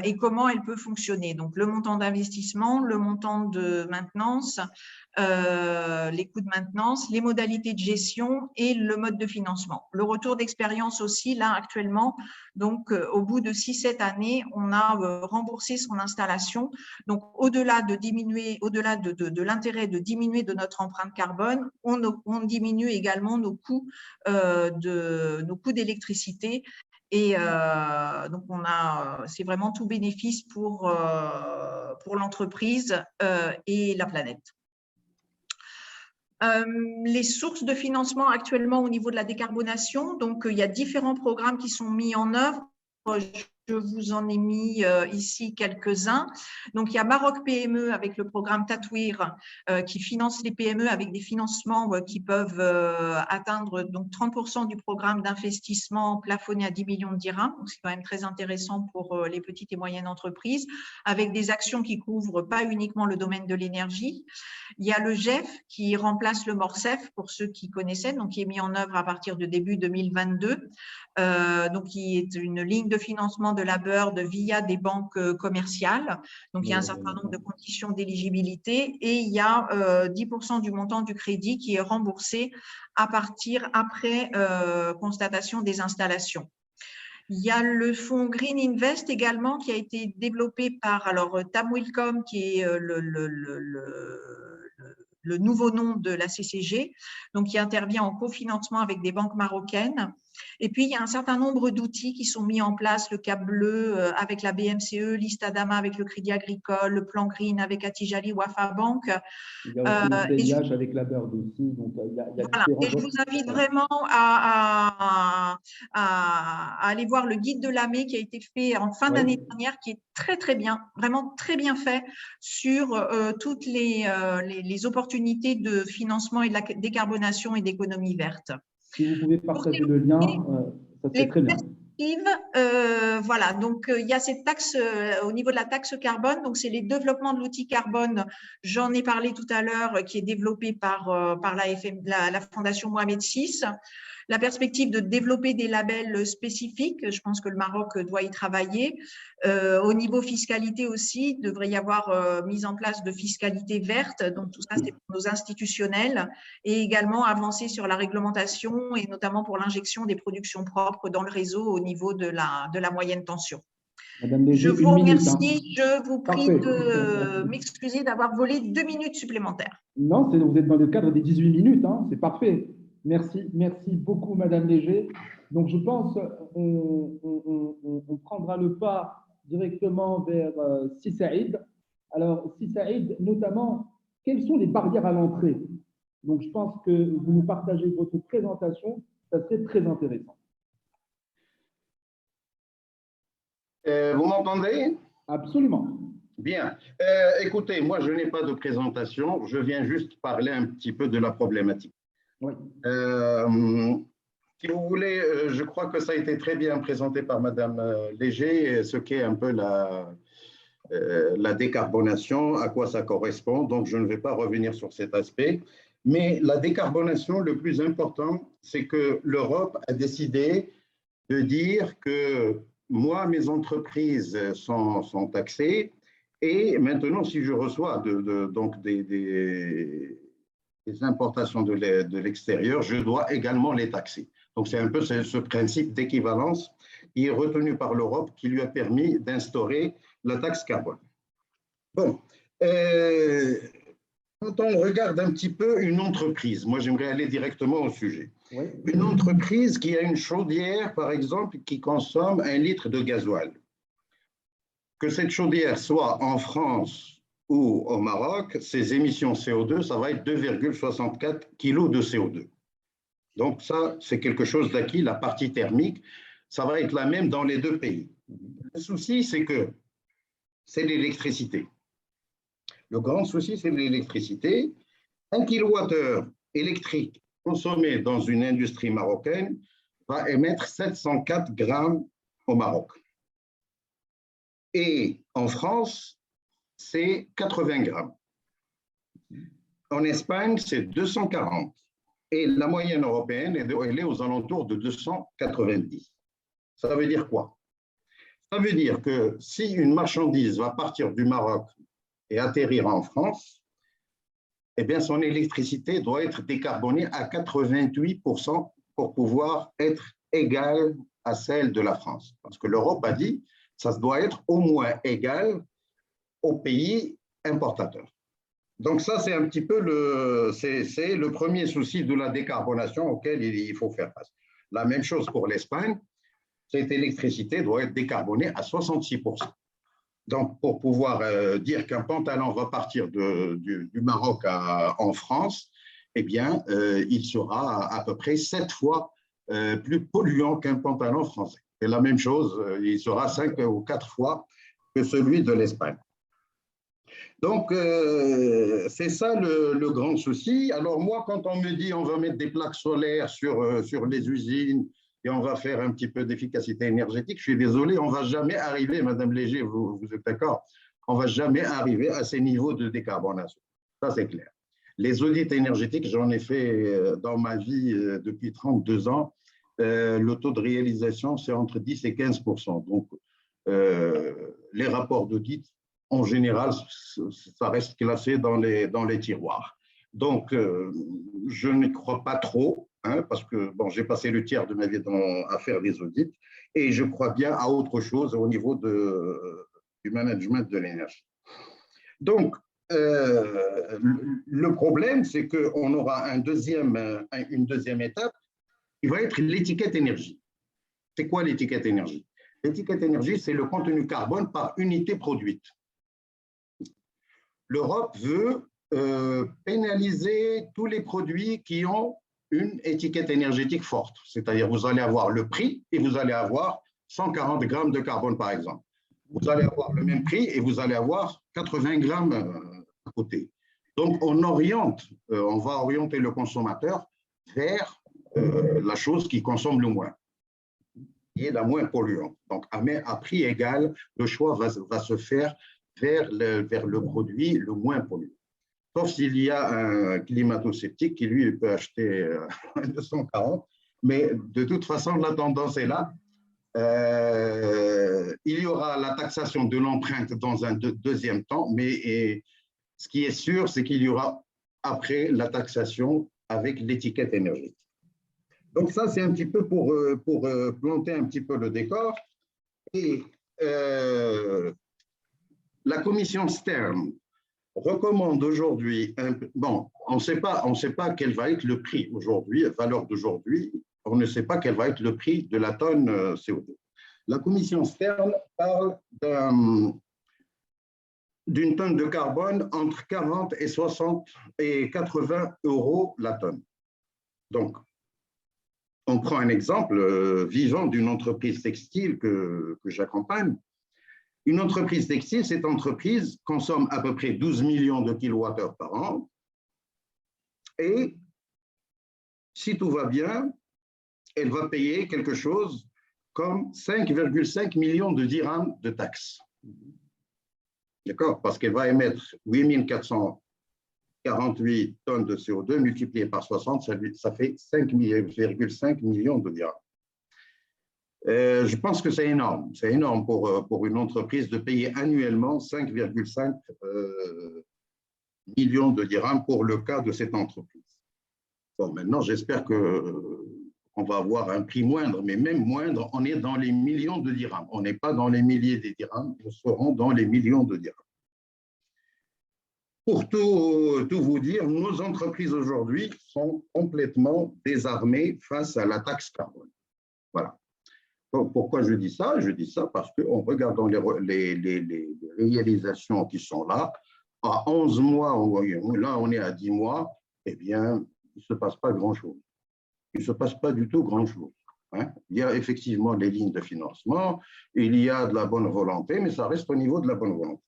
et comment elle peut fonctionner. Donc, le montant d'investissement, le montant de maintenance, les coûts de maintenance, les modalités de gestion et le mode de financement. Le retour d'expérience aussi, là, actuellement, donc au bout de 6-7 années, on a remboursé son installation. Donc, au-delà de l'intérêt de diminuer de notre empreinte carbone, on diminue également nos coûts d'électricité. Et donc, c'est vraiment tout bénéfice pour l'entreprise et la planète. Les sources de financement actuellement au niveau de la décarbonation, donc il y a différents programmes qui sont mis en œuvre. Je vous en ai mis ici quelques-uns. Donc, il y a Maroc PME avec le programme Tatouir qui finance les PME avec des financements qui peuvent atteindre donc 30% du programme d'investissement plafonné à 10 millions de dirhams. Donc, c'est quand même très intéressant pour les petites et moyennes entreprises avec des actions qui couvrent pas uniquement le domaine de l'énergie. Il y a le GEF qui remplace le MORCEF pour ceux qui connaissaient, donc qui est mis en œuvre à partir de début 2022. Donc, qui est une ligne de financement de la BERD via des banques commerciales. Donc, il y a un certain nombre de conditions d'éligibilité et il y a 10% du montant du crédit qui est remboursé après constatation des installations. Il y a le fonds Green Invest également qui a été développé par Tamwilcom, qui est le nouveau nom de la CCG, donc qui intervient en cofinancement avec des banques marocaines. Et puis, il y a un certain nombre d'outils qui sont mis en place, le Cap Bleu avec la BMCE, l'Istadama avec le Crédit Agricole, le Plan Green avec Atijali Wafa Bank. Il y a aussi le CIH avec la Bird aussi, donc il y a Voilà. différents Et je vous invite vraiment à aller voir le guide de l'AME qui a été fait en fin d'année dernière, qui est très, très bien, vraiment très bien fait sur toutes les opportunités de financement et de la décarbonation et d'économie verte. Si vous pouvez partager le lien, ça serait très bien. Voilà, donc il y a cette taxe au niveau de la taxe carbone, donc c'est les développements de l'outil carbone, j'en ai parlé tout à l'heure, qui est développé par la Fondation Mohamed VI. La perspective de développer des labels spécifiques, je pense que le Maroc doit y travailler. Au niveau fiscalité aussi, il devrait y avoir mise en place de fiscalité verte, donc tout ça c'est pour nos institutionnels, et également avancer sur la réglementation et notamment pour l'injection des productions propres dans le réseau au niveau de la moyenne tension. Madame Léger, je vous remercie, minute, je vous prie Parfait. de m'excuser d'avoir volé 2 minutes supplémentaires. Non, vous êtes dans le cadre des 18 minutes, hein, c'est parfait. Merci beaucoup, Madame Léger. Donc, je pense qu'on prendra le pas directement vers Saïd. Alors, Saïd, notamment, quelles sont les barrières à l'entrée? Donc, je pense que vous nous partagez votre présentation, ça serait très intéressant. Vous m'entendez? Absolument. Bien. Écoutez, moi, je n'ai pas de présentation, je viens juste parler un petit peu de la problématique. Oui. Si vous voulez, je crois que ça a été très bien présenté par Madame Léger, ce qu'est un peu la décarbonation, à quoi ça correspond. Donc, je ne vais pas revenir sur cet aspect. Mais la décarbonation, le plus important, c'est que l'Europe a décidé de dire que moi, mes entreprises sont taxées et maintenant, si je reçois donc des importations de l'extérieur, je dois également les taxer. Donc, c'est un peu ce principe d'équivalence qui est retenu par l'Europe qui lui a permis d'instaurer la taxe carbone. Bon, quand on regarde un petit peu une entreprise, moi j'aimerais aller directement au sujet. Oui. Une entreprise qui a une chaudière, par exemple, qui consomme 1 litre de gasoil. Que cette chaudière soit en France ou au Maroc, ses émissions CO2, ça va être 2,64 kg de CO2. Donc ça, c'est quelque chose d'acquis, la partie thermique, ça va être la même dans les deux pays. Le souci, c'est que c'est l'électricité. Le grand souci, c'est l'électricité. 1 kWh électrique consommé dans une industrie marocaine va émettre 704 grammes au Maroc. Et en France, c'est 80 grammes. En Espagne, c'est 240. Et la moyenne européenne, elle est aux alentours de 290. Ça veut dire quoi? Ça veut dire que si une marchandise va partir du Maroc et atterrir en France, eh bien, son électricité doit être décarbonée à 88% pour pouvoir être égale à celle de la France. Parce que l'Europe a dit que ça doit être au moins égal aux pays importateurs. Donc ça, c'est un petit peu le premier souci de la décarbonation auquel il faut faire face. La même chose pour l'Espagne, cette électricité doit être décarbonée à 66%. Donc, pour pouvoir dire qu'un pantalon va partir du Maroc en France, eh bien, il sera à peu près 7 fois plus polluant qu'un pantalon français. Et la même chose, il sera 5 ou 4 fois que celui de l'Espagne. Donc, c'est ça le grand souci. Alors moi, quand on me dit on va mettre des plaques solaires sur les usines et on va faire un petit peu d'efficacité énergétique, je suis désolé, on ne va jamais arriver, Madame Léger, vous êtes d'accord, on ne va jamais arriver à ces niveaux de décarbonation. Ça, c'est clair. Les audits énergétiques, j'en ai fait dans ma vie depuis 32 ans. Le taux de réalisation, c'est entre 10 et 15%. Donc, les rapports d'audit, en général, ça reste classé dans les tiroirs. Donc, je ne crois pas trop, hein, parce que bon, j'ai passé le tiers de ma vie à faire des audits, et je crois bien à autre chose au niveau du management de l'énergie. Donc, le problème, c'est qu'on aura une deuxième étape il va être l'étiquette énergie. C'est quoi l'étiquette énergie? L'étiquette énergie, c'est le contenu carbone par unité produite. L'Europe veut pénaliser tous les produits qui ont une étiquette énergétique forte. C'est-à-dire, vous allez avoir le prix et vous allez avoir 140 grammes de carbone, par exemple. Vous allez avoir le même prix et vous allez avoir 80 grammes à côté. Donc, on va orienter le consommateur vers la chose qui consomme le moins, qui est la moins polluante. Donc, à prix égal, le choix va se faire vers le produit le moins polluant. Sauf s'il y a un climato-sceptique qui, lui, peut acheter 240. Mais de toute façon, la tendance est là. Il y aura la taxation de l'empreinte dans un deuxième temps, mais ce qui est sûr, c'est qu'il y aura après la taxation avec l'étiquette énergétique. Donc ça, c'est un petit peu pour planter un petit peu le décor. Et la commission Stern recommande aujourd'hui, bon, on ne sait pas quel va être le prix aujourd'hui, valeur d'aujourd'hui, on ne sait pas quel va être le prix de la tonne CO2. La commission Stern parle d'une tonne de carbone entre 40 et 60 et 80 euros la tonne. Donc, on prend un exemple vivant d'une entreprise textile que j'accompagne. Une entreprise textile, cette entreprise consomme à peu près 12 millions de kilowattheures par an. Et si tout va bien, elle va payer quelque chose comme 5,5 millions de dirhams de taxes. D'accord? Parce qu'elle va émettre 8448 tonnes de CO2 multiplié par 60, ça fait 5,5 millions de dirhams. Je pense que c'est énorme. C'est énorme pour une entreprise de payer annuellement 5,5 millions de dirhams pour le cas de cette entreprise. Bon, maintenant, j'espère qu'on va avoir un prix moindre, mais même moindre, on est dans les millions de dirhams. On n'est pas dans les milliers de dirhams, nous serons dans les millions de dirhams. Pour tout vous dire, nos entreprises aujourd'hui sont complètement désarmées face à la taxe carbone. Voilà. Pourquoi je dis ça? Je dis ça parce qu'en regardant les réalisations qui sont là, à 11 mois, là on est à 10 mois, eh bien, il ne se passe pas grand-chose. Il ne se passe pas du tout grand-chose. Hein. Il y a effectivement les lignes de financement, il y a de la bonne volonté, mais ça reste au niveau de la bonne volonté.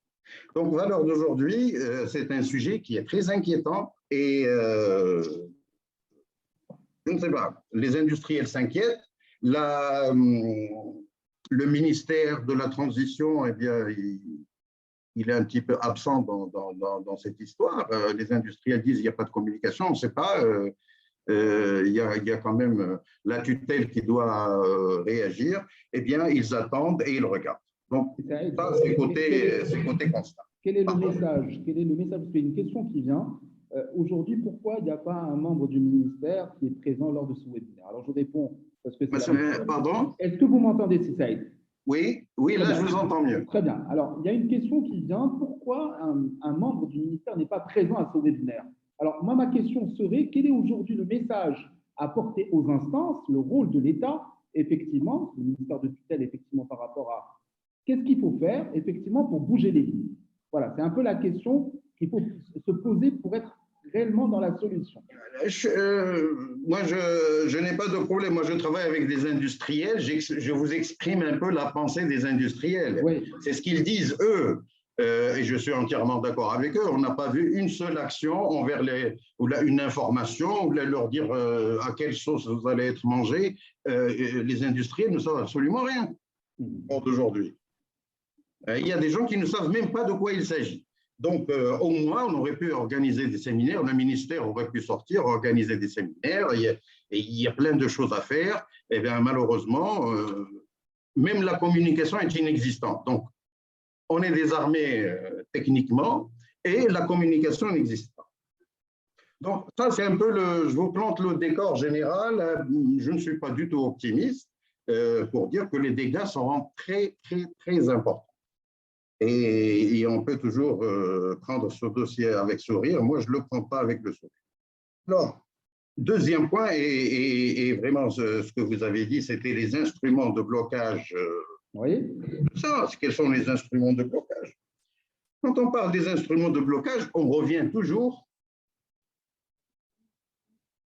Donc, valeur d'aujourd'hui, c'est un sujet qui est très inquiétant et je ne sais pas, les industriels s'inquiètent. Le ministère de la Transition, eh bien, il est un petit peu absent dans cette histoire. Les industriels disent qu'il n'y a pas de communication, on ne sait pas. Il y a quand même la tutelle qui doit réagir. Eh bien, ils attendent et ils regardent. Donc, ça, c'est côté constat. Quel est le message? Quel est le message? C'est une question qui vient. Aujourd'hui, pourquoi il n'y a pas un membre du ministère qui est présent lors de ce webinaire? Alors, je réponds parce que c'est pardon? Est-ce que vous m'entendez, Saïd? Oui, là, je vous entends mieux. Très bien. Alors, il y a une question qui vient. Pourquoi un membre du ministère n'est pas présent à ce webinaire? Alors, moi, ma question serait, quel est aujourd'hui le message à porter aux instances, le rôle de l'État, effectivement, le ministère de tutelle, effectivement, par rapport à qu'est-ce qu'il faut faire, effectivement, pour bouger les lignes? Voilà, c'est un peu la question qu'il faut se poser pour être réellement dans la solution. Moi, je n'ai pas de problème. Moi, je travaille avec des industriels. Je vous exprime un peu la pensée des industriels. Oui. C'est ce qu'ils disent, eux. Et je suis entièrement d'accord avec eux. On n'a pas vu une seule action envers une information, ou leur dire à quelle sauce vous allez être mangé. Les industriels ne savent absolument rien aujourd'hui. Il y a des gens qui ne savent même pas de quoi il s'agit. Donc, au moins, on aurait pu organiser des séminaires, le ministère aurait pu sortir, organiser des séminaires, il y a plein de choses à faire. Et bien, malheureusement, même la communication est inexistante. Donc, on est désarmé techniquement et la communication n'existe pas. Donc, ça, c'est un peu je vous plante le décor général. Je ne suis pas du tout optimiste pour dire que les dégâts seront très, très, très importants. Et on peut toujours prendre ce dossier avec sourire. Moi, je ne le prends pas avec le sourire. Alors, Deuxième point, et vraiment ce que vous avez dit, c'était les instruments de blocage. Oui. Quels sont les instruments de blocage? Quand on parle des instruments de blocage, on revient toujours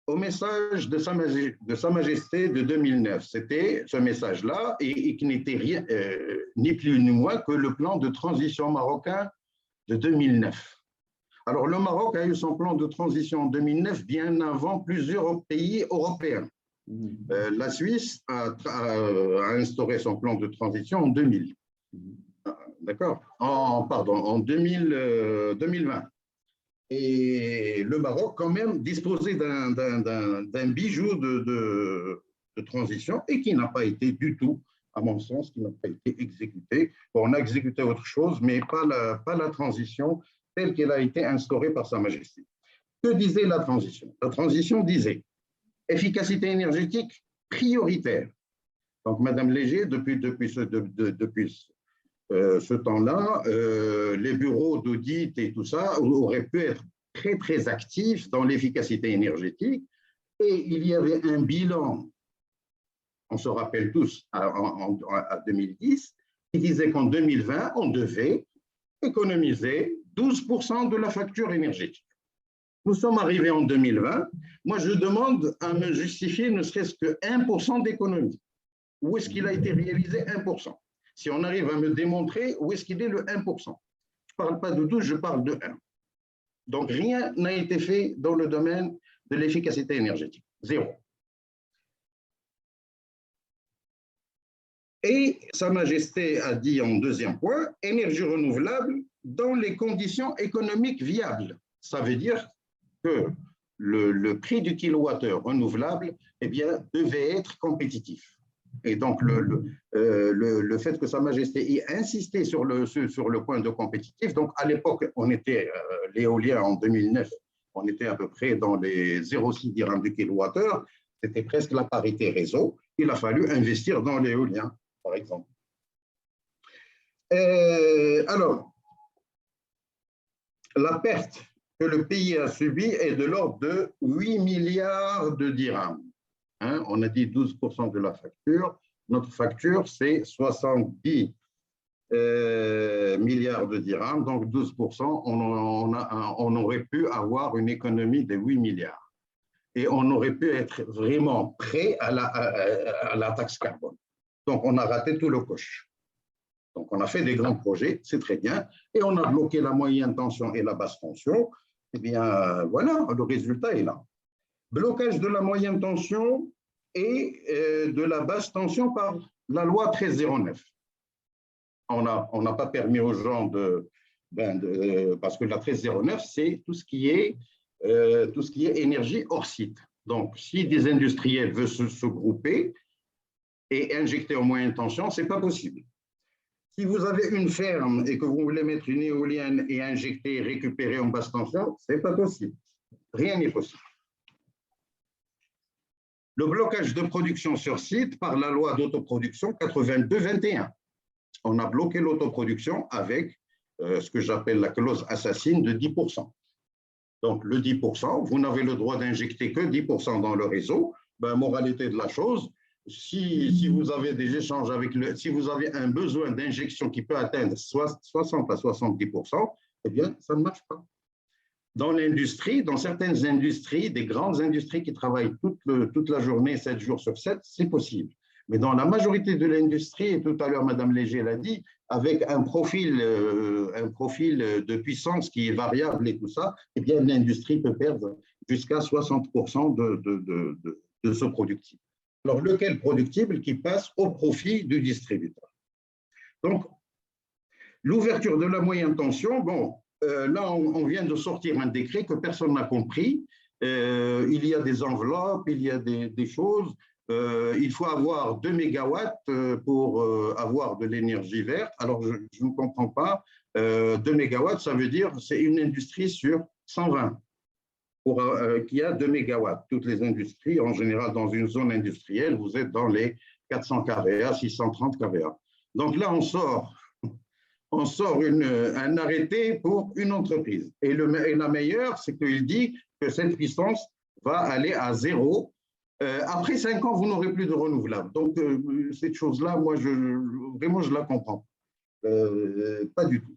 au message de Sa Majesté de 2009. C'était ce message-là, et qui n'était rien, ni plus ni moins que le plan de transition marocain de 2009. Alors, le Maroc a eu son plan de transition en 2009 bien avant plusieurs pays européens. La Suisse a instauré son plan de transition en 2000. D'accord? En 2020. Et le Maroc, quand même, disposait d'un bijou de transition et qui n'a pas été du tout, à mon sens, qui n'a pas été exécuté. Bon, on a exécuté autre chose, mais pas la transition telle qu'elle a été instaurée par Sa Majesté. Que disait la transition? La transition disait efficacité énergétique prioritaire. Donc, Madame Léger, depuis ce temps-là, les bureaux d'audit et tout ça auraient pu être très, très actifs dans l'efficacité énergétique. Et il y avait un bilan, on se rappelle tous, à 2010, qui disait qu'en 2020, on devait économiser 12% de la facture énergétique. Nous sommes arrivés en 2020. Moi, je demande à me justifier ne serait-ce que 1% d'économie. Où est-ce qu'il a été réalisé 1%? Si on arrive à me démontrer où est-ce qu'il est le 1%. Je ne parle pas de 12, je parle de 1. Donc, rien n'a été fait dans le domaine de l'efficacité énergétique. Zéro. Et Sa Majesté a dit en deuxième point, énergie renouvelable dans les conditions économiques viables. Ça veut dire que le prix du kilowattheure renouvelable devait être compétitif. Et donc, le fait que Sa Majesté ait insisté sur le point de compétitif, donc à l'époque, on était, l'éolien en 2009, on était à peu près dans les 0,6 dirhams du kilowattheure, c'était presque la parité réseau. Il a fallu investir dans l'éolien, par exemple. Alors, la perte que le pays a subie est de l'ordre de 8 milliards de dirhams. Hein, on a dit 12% de la facture. Notre facture, c'est 70 milliards de dirhams, donc 12%, on aurait pu avoir une économie de 8 milliards. Et on aurait pu être vraiment prêt à la taxe carbone. Donc, on a raté tout le coche. Donc, on a fait des grands projets, c'est très bien, et on a bloqué la moyenne tension et la basse tension. Eh bien, voilà, le résultat est là. Blocage de la moyenne tension et de la basse tension par la loi 1309. On n'a pas permis aux gens parce que la 1309, c'est tout ce qui est énergie hors site. Donc, si des industriels veulent se grouper et injecter en moyenne tension, ce n'est pas possible. Si vous avez une ferme et que vous voulez mettre une éolienne et injecter et récupérer en basse tension, ce n'est pas possible. Rien n'est possible. Le blocage de production sur site par la loi d'autoproduction 82-21. On a bloqué l'autoproduction avec ce que j'appelle la clause assassine de 10%. Donc, le 10%, vous n'avez le droit d'injecter que 10% dans le réseau. Ben, moralité de la chose, si vous avez des échanges si vous avez un besoin d'injection qui peut atteindre 60 à 70%, eh bien, ça ne marche pas. Dans l'industrie, dans certaines industries, des grandes industries qui travaillent toute la journée, 7 jours sur 7, c'est possible. Mais dans la majorité de l'industrie, et tout à l'heure, Mme Léger l'a dit, avec un profil de puissance qui est variable et tout ça, eh bien, l'industrie peut perdre jusqu'à 60% de ce productible. Alors, lequel productible qui passe au profit du distributeur. Donc, l'ouverture de la moyenne tension, bon, là, on vient de sortir un décret que personne n'a compris. Il y a des enveloppes, il y a des choses. Il faut avoir 2 mégawatts pour avoir de l'énergie verte. Alors, je ne comprends pas. 2 mégawatts, ça veut dire c'est une industrie sur 120 qui a 2 mégawatts. Toutes les industries, en général, dans une zone industrielle, vous êtes dans les 400 kVA, 630 kVA. Donc là, on sort un arrêté pour une entreprise. Et la meilleure, c'est qu'il dit que cette puissance va aller à zéro. Après 5 ans, vous n'aurez plus de renouvelable. Donc, cette chose-là, moi, vraiment, je la comprends. Pas du tout.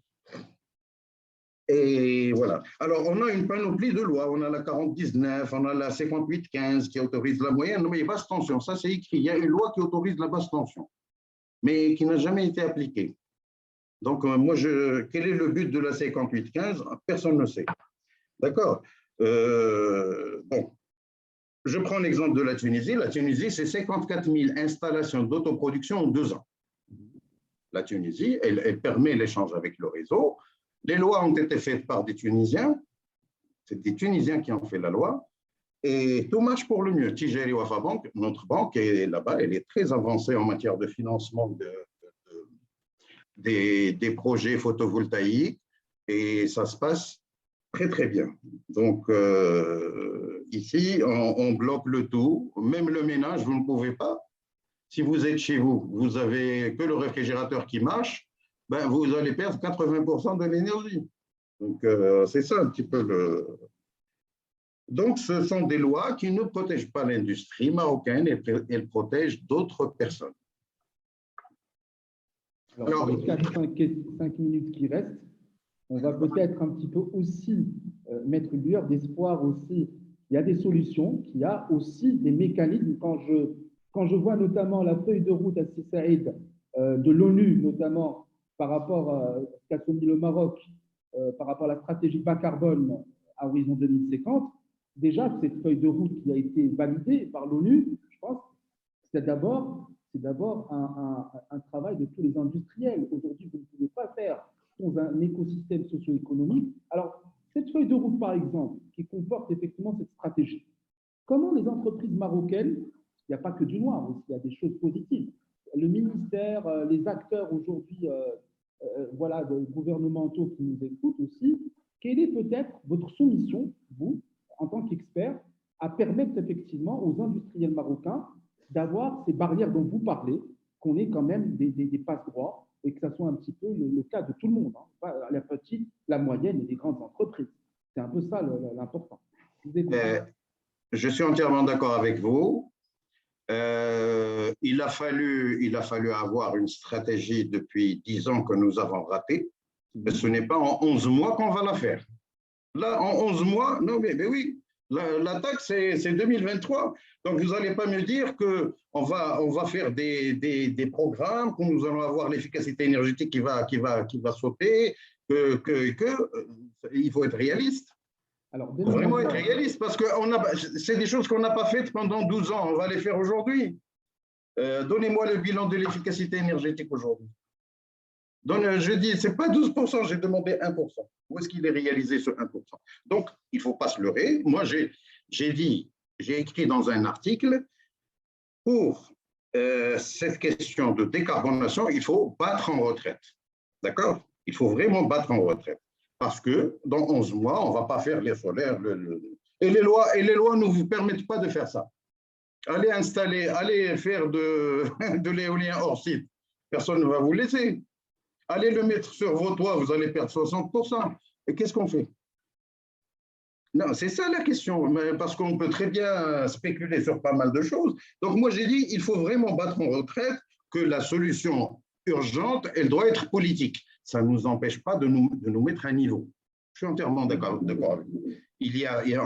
Et voilà. Alors, on a une panoplie de lois. On a la 40-19, on a la 58-15 qui autorise la moyenne, mais basse tension. Ça, c'est écrit. Il y a une loi qui autorise la basse tension, mais qui n'a jamais été appliquée. Donc, moi, quel est le but de la 58-15? Personne ne sait. D'accord. Bon. Je prends l'exemple de la Tunisie. La Tunisie, c'est 54 000 installations d'autoproduction en 2 ans. La Tunisie, elle permet l'échange avec le réseau. Les lois ont été faites par des Tunisiens. C'est des Tunisiens qui ont fait la loi. Et tout marche pour le mieux. Tijari Wafa Bank, notre banque, est là-bas. Elle est très avancée en matière de financement des projets photovoltaïques. Et ça se passe très, très bien. Donc, ici, on bloque le tout. Même le ménage, vous ne pouvez pas. Si vous êtes chez vous, vous n'avez que le réfrigérateur qui marche, ben, vous allez perdre 80% de l'énergie. Donc, c'est ça un petit peu le… Donc, ce sont des lois qui ne protègent pas l'industrie marocaine, elles protègent d'autres personnes. Alors, pour les 4-5 minutes qui restent, on va peut-être un petit peu aussi mettre une lueur d'espoir aussi. Il y a des solutions, il y a aussi des mécanismes. Quand je vois notamment la feuille de route à Saïd de l'ONU, notamment par rapport à ce qu'a soumis le Maroc, par rapport à la stratégie bas carbone à horizon 2050, déjà, cette feuille de route qui a été validée par l'ONU, je pense, c'est d'abord un travail de tous les industriels. Aujourd'hui, vous ne pouvez pas faire dans un écosystème socio-économique. Alors, cette feuille de route, par exemple, qui comporte effectivement cette stratégie, comment les entreprises marocaines, il n'y a pas que du noir, il y a des choses positives, le ministère, les acteurs aujourd'hui voilà, gouvernementaux qui nous écoutent aussi, quelle est peut-être votre soumission, vous, en tant qu'expert, à permettre effectivement aux industriels marocains d'avoir ces barrières dont vous parlez, qu'on ait quand même des passe-droits et que ça soit un petit peu le cas de tout le monde, hein, pas la petite, la moyenne et les grandes entreprises. C'est un peu ça l'important. Je suis entièrement d'accord avec vous. Il a fallu avoir une stratégie depuis 10 ans que nous avons ratée. Mais ce n'est pas en 11 mois qu'on va la faire. Là, en 11 mois, non, mais oui, l'attaque, c'est 2023. Donc, vous n'allez pas me dire qu'on va faire des programmes, que nous allons avoir l'efficacité énergétique qui va sauter, il faut être réaliste. Alors, faut vraiment être réaliste, parce que c'est des choses qu'on n'a pas faites pendant 12 ans. On va les faire aujourd'hui. Donnez-moi le bilan de l'efficacité énergétique aujourd'hui. Je dis, ce n'est pas 12%, j'ai demandé 1%. Où est-ce qu'il est réalisé ce 1%? Donc, il ne faut pas se leurrer. Moi, j'ai écrit dans un article, pour cette question de décarbonation, il faut battre en retraite. D'accord? Il faut vraiment battre en retraite. Parce que dans 11 mois, on ne va pas faire les solaires. Et les lois ne vous permettent pas de faire ça. Allez faire de l'éolien hors site. Personne ne va vous laisser. Allez le mettre sur vos toits, vous allez perdre 60%. Et qu'est-ce qu'on fait? Non, c'est ça la question, parce qu'on peut très bien spéculer sur pas mal de choses. Donc moi j'ai dit, il faut vraiment battre en retraite, que la solution urgente, elle doit être politique. Ça ne nous empêche pas de nous mettre à niveau. Je suis entièrement d'accord avec vous.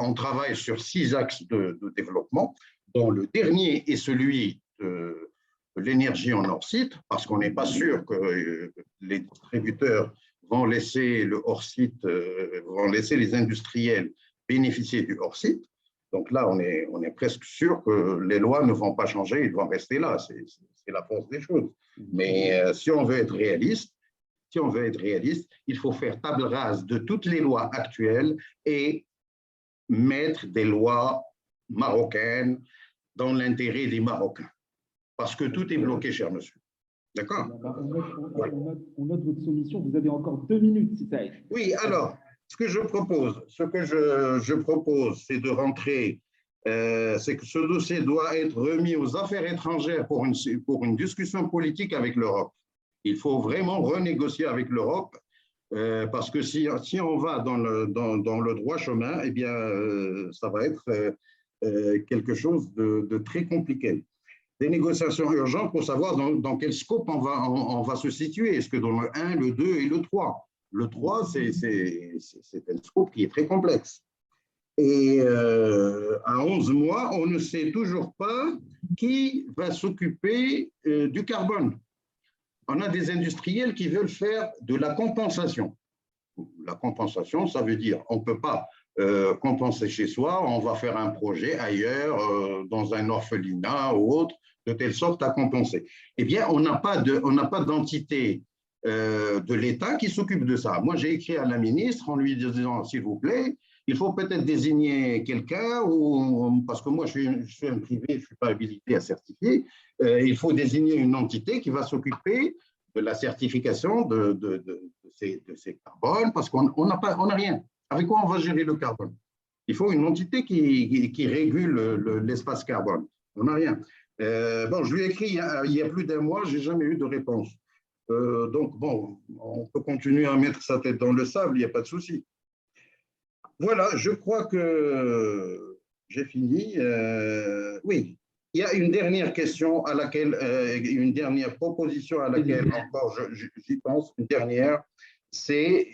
On travaille sur 6 axes de développement, dont le dernier est celui de l'énergie en hors-site, parce qu'on n'est pas sûr que les distributeurs vont laisser le hors-site, vont laisser les industriels bénéficier du hors-site. Donc là, on est presque sûr que les lois ne vont pas changer, ils vont rester là. C'est la force des choses. Mais si on veut être réaliste, il faut faire table rase de toutes les lois actuelles et mettre des lois marocaines dans l'intérêt des Marocains. Parce que tout est bloqué, cher monsieur. D'accord? On note votre soumission. Vous avez encore 2 minutes, si ça aide. Oui, alors, ce que je propose, c'est de rentrer, c'est que ce dossier doit être remis aux affaires étrangères pour une discussion politique avec l'Europe. Il faut vraiment renégocier avec l'Europe, parce que si on va dans le droit chemin, eh bien, ça va être quelque chose de très compliqué. Des négociations urgentes pour savoir dans quel scope on va se situer. Est-ce que dans le 1, le 2 et le 3? Le 3, c'est un scope qui est très complexe. Et à 11 mois, on ne sait toujours pas qui va s'occuper du carbone. On a des industriels qui veulent faire de la compensation. La compensation, ça veut dire on ne peut pas compenser chez soi, on va faire un projet ailleurs, dans un orphelinat ou autre, de telle sorte à compenser. Eh bien, on n'a pas d'entité de l'État qui s'occupe de ça. Moi, j'ai écrit à la ministre en lui disant, s'il vous plaît, il faut peut-être désigner quelqu'un, parce que moi, je suis un privé, je ne suis pas habilité à certifier, il faut désigner une entité qui va s'occuper de la certification de ces carbones, parce qu'on n'a rien. Avec quoi on va gérer le carbone? Il faut une entité qui régule l'espace carbone. On n'a rien. Bon, je lui ai écrit il y a plus d'un mois, je n'ai jamais eu de réponse. Donc, bon, on peut continuer à mettre sa tête dans le sable, il n'y a pas de souci. Voilà, je crois que j'ai fini. Oui, il y a une dernière question à laquelle, une dernière proposition à laquelle encore j'y pense, une dernière, c'est,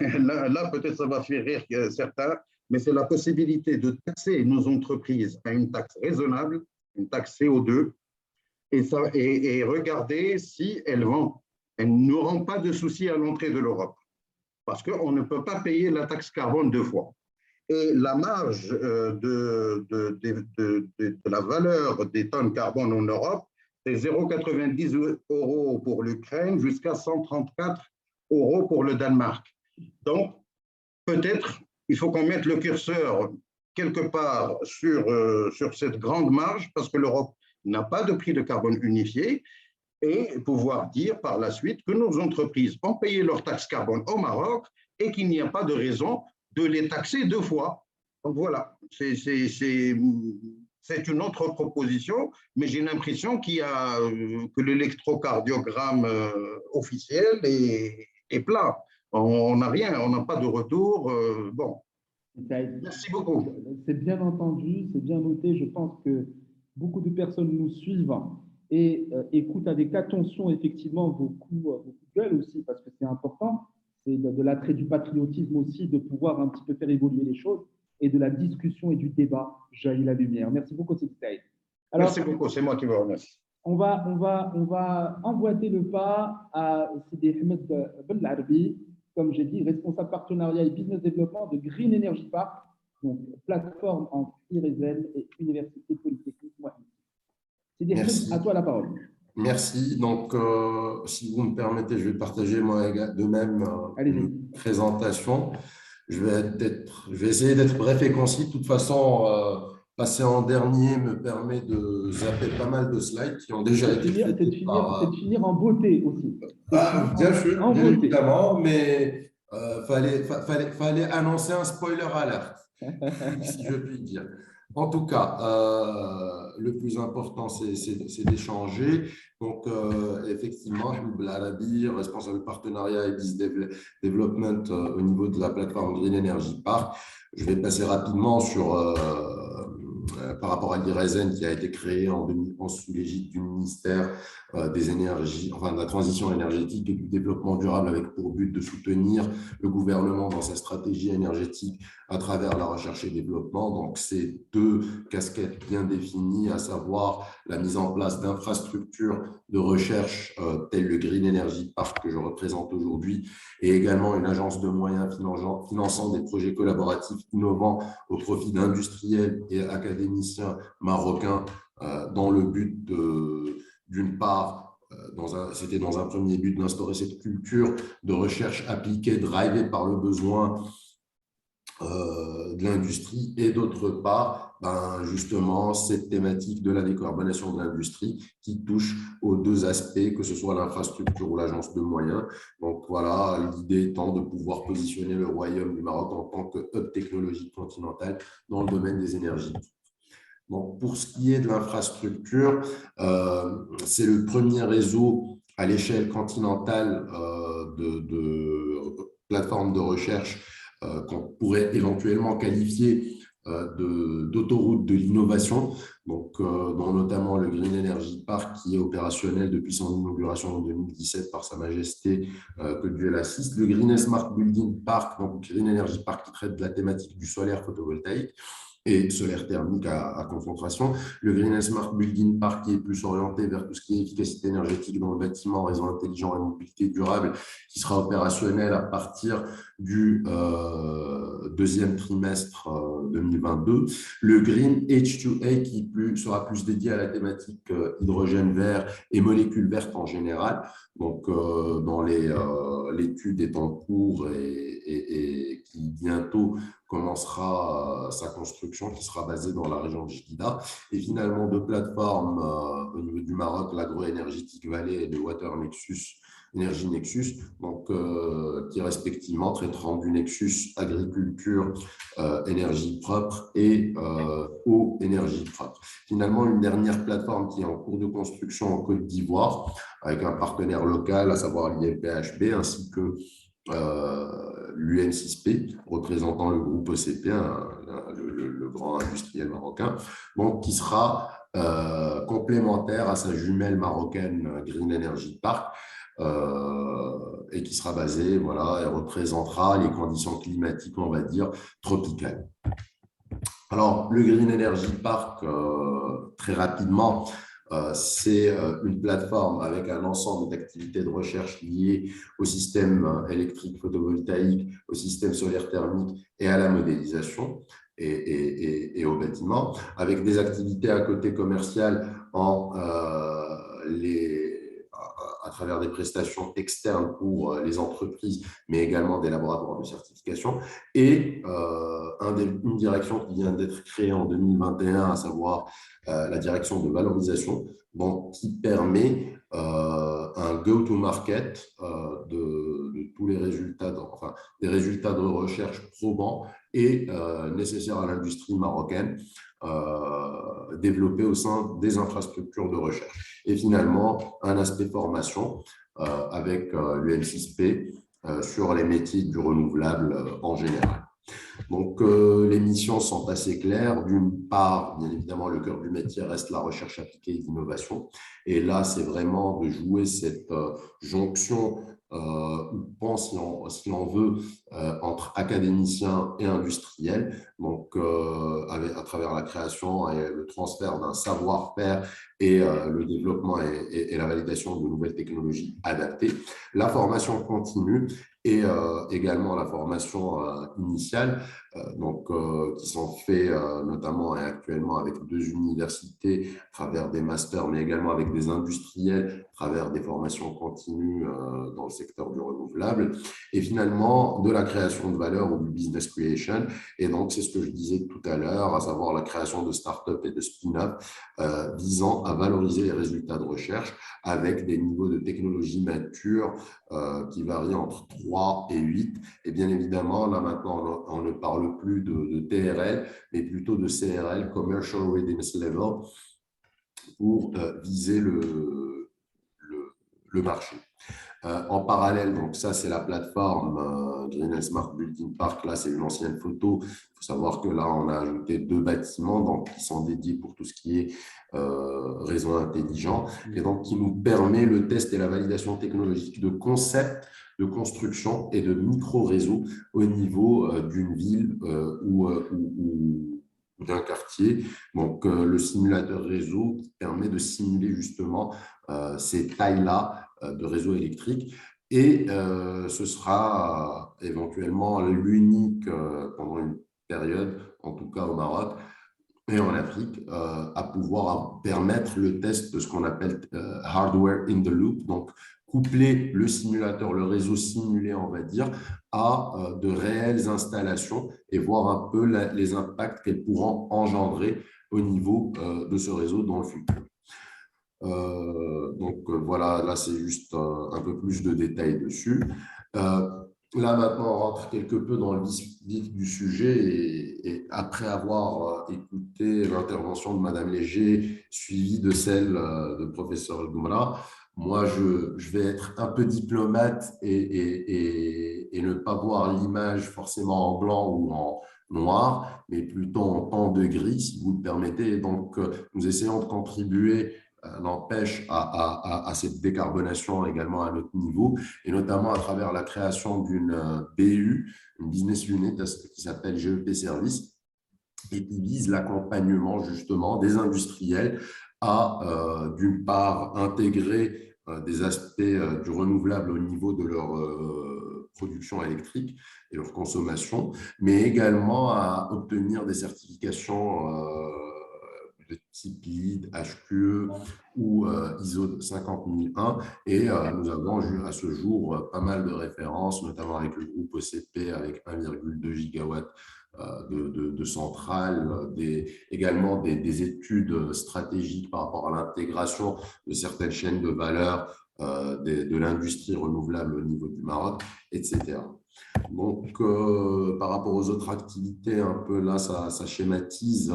là peut-être ça va faire rire certains, mais c'est la possibilité de taxer nos entreprises à une taxe raisonnable, une taxe CO2, et regarder si elles n'auront pas de soucis à l'entrée de l'Europe. Parce qu'on ne peut pas payer la taxe carbone deux fois. Et la marge de la valeur des tonnes carbone en Europe, c'est 0,90 € pour l'Ukraine jusqu'à 134 € pour le Danemark. Donc, peut-être, il faut qu'on mette le curseur quelque part sur cette grande marge, parce que l'Europe n'a pas de prix de carbone unifié, et pouvoir dire par la suite que nos entreprises ont payé leur taxe carbone au Maroc et qu'il n'y a pas de raison de les taxer deux fois. Donc voilà, c'est une autre proposition, mais j'ai l'impression que l'électrocardiogramme officiel est plat. On n'a rien, on n'a pas de retour. Bon, merci beaucoup. C'est bien entendu, c'est bien noté. Je pense que beaucoup de personnes nous suivent et écoutent avec attention effectivement vos coups de gueule aussi, parce que c'est important. C'est de l'attrait du patriotisme aussi, de pouvoir un petit peu faire évoluer les choses, et de la discussion et du débat jaillit la lumière. Merci beaucoup, Sidi Saïd. Merci beaucoup, c'est moi qui vous remercie. On va emboîter le pas à Sidi Ahmed Ben Larbi, comme j'ai dit, responsable partenariat et business développement de Green Energy Park, donc plateforme entre IRESEN et Université Polytechnique Mohamed. Sidi Ahmed, à toi la parole. Merci. Donc, si vous me permettez, je vais partager moi de même une présentation. Je vais essayer d'être bref et concis. De toute façon, passer en dernier me permet de zapper pas mal de slides qui ont déjà été faits. C'est de finir en beauté aussi. Bien sûr, bien évidemment, mais fallait annoncer un spoiler alert, si je puis dire. En tout cas, le plus important, c'est d'échanger. Donc, effectivement, Ahmed Ben Larbi, responsable partenariat et business development au niveau de la plateforme Green Energy Park. Je vais passer rapidement par rapport à l'IRESEN qui a été créé en 2011 sous l'égide du ministère des énergies, enfin de la transition énergétique et du développement durable, avec pour but de soutenir le gouvernement dans sa stratégie énergétique à travers la recherche et développement. Donc, c'est deux casquettes bien définies, à savoir la mise en place d'infrastructures de recherche telles le Green Energy Park que je représente aujourd'hui, et également une agence de moyens finançant des projets collaboratifs innovants au profit d'industriels et académiciens marocains dans le but d'une part, c'était dans un premier but d'instaurer cette culture de recherche appliquée, drivée par le besoin de l'industrie, et d'autre part, justement, cette thématique de la décarbonation de l'industrie qui touche aux deux aspects, que ce soit l'infrastructure ou l'agence de moyens. Donc voilà, l'idée étant de pouvoir positionner le Royaume du Maroc en tant que hub technologique continental dans le domaine des énergies. Donc, pour ce qui est de l'infrastructure, c'est le premier réseau à l'échelle continentale de plateformes de recherche qu'on pourrait éventuellement qualifier d'autoroute de l'innovation, donc dont notamment le Green Energy Park qui est opérationnel depuis son inauguration en 2017 par Sa Majesté, que Dieu l'assiste, le Green Smart Building Park, donc Green Energy Park qui traite de la thématique du solaire photovoltaïque et solaire thermique à concentration. Le Green Smart Building Park qui est plus orienté vers tout ce qui est efficacité énergétique dans le bâtiment, réseau intelligent et mobilité durable, qui sera opérationnel à partir du deuxième trimestre 2022. Le Green H2A qui sera plus dédié à la thématique hydrogène vert et molécules vertes en général. Donc, dans l'étude est en cours et qui bientôt commencera sa construction qui sera basée dans la région de Jidda. Et finalement, deux plateformes au niveau du Maroc, l'Agro-Énergétique Vallée et le Water Nexus, Énergie Nexus, donc, qui respectivement traiteront du Nexus agriculture, énergie propre et eau, énergie propre. Finalement, une dernière plateforme qui est en cours de construction en Côte d'Ivoire avec un partenaire local, à savoir l'IFPHB, ainsi que l'UN6P, représentant le groupe ECP, le grand industriel marocain, donc qui sera complémentaire à sa jumelle marocaine Green Energy Park, et qui sera basée, voilà, et représentera les conditions climatiques, on va dire, tropicales. Alors, le Green Energy Park, très rapidement, c'est une plateforme avec un ensemble d'activités de recherche liées au système électrique photovoltaïque, au système solaire thermique et à la modélisation et au bâtiment, avec des activités à côté commercial à travers des prestations externes pour les entreprises, mais également des laboratoires de certification, et une direction qui vient d'être créée en 2021, à savoir la direction de valorisation, donc, qui permet un go-to-market de tous les résultats, des résultats de recherche probants et nécessaires à l'industrie marocaine, développés au sein des infrastructures de recherche. Et finalement, un aspect formation avec l'UN6P sur les métiers du renouvelable en général. Donc, les missions sont assez claires. D'une part, bien évidemment, le cœur du métier reste la recherche appliquée et l'innovation. Et là, c'est vraiment de jouer cette jonction, si on veut, entre académiciens et industriels, donc à travers la création et le transfert d'un savoir-faire et le développement et la validation de nouvelles technologies adaptées. La formation continue et également la formation initiale, qui sont faits notamment et actuellement avec 2 universités à travers des masters, mais également avec des industriels à travers des formations continues dans le secteur du renouvelable, et finalement de la création de valeur ou du business creation. Et donc, c'est ce que je disais tout à l'heure, à savoir la création de start-up et de spin-up visant à valoriser les résultats de recherche avec des niveaux de technologie mature qui varient entre 3 et 8. Et bien évidemment, là maintenant, on ne parle plus de TRL, mais plutôt de CRL, Commercial Readiness Level, pour viser le marché. En parallèle, donc ça c'est la plateforme Green Smart Building Park. Là, c'est une ancienne photo. Il faut savoir que là, on a ajouté 2 bâtiments donc, qui sont dédiés pour tout ce qui est réseau intelligent, et donc qui nous permet le test et la validation technologique de concepts de construction et de micro-réseaux au niveau d'une ville ou d'un quartier. Donc, le simulateur réseau qui permet de simuler justement ces tailles-là de réseau électrique. Et ce sera éventuellement l'unique pendant une période, en tout cas au Maroc et en Afrique, à pouvoir permettre le test de ce qu'on appelle hardware in the loop, donc coupler le simulateur, le réseau simulé, on va dire, à de réelles installations et voir un peu les impacts qu'elles pourront engendrer au niveau de ce réseau dans le futur. Voilà, là c'est juste un peu plus de détails dessus. Là maintenant on rentre quelque peu dans le vif du sujet et après avoir écouté l'intervention de Madame Léger suivie de celle de professeur Doumra, Moi, je vais être un peu diplomate et ne pas voir l'image forcément en blanc ou en noir, mais plutôt en pan de gris, si vous le permettez. Donc, nous essayons de contribuer, n'empêche, à cette décarbonation également à notre niveau, et notamment à travers la création d'une BU, une business unit qui s'appelle GEP Service, et qui vise l'accompagnement justement des industriels à, d'une part, intégrer des aspects du renouvelable au niveau de leur production électrique et leur consommation, mais également à obtenir des certifications de type LEED, HQE ou ISO 50001. Et nous avons à ce jour pas mal de références, notamment avec le groupe OCP, avec 1,2 gigawatts de centrales, également des études stratégiques par rapport à l'intégration de certaines chaînes de valeur de l'industrie renouvelable au niveau du Maroc, etc. Donc, par rapport aux autres activités, un peu là, ça schématise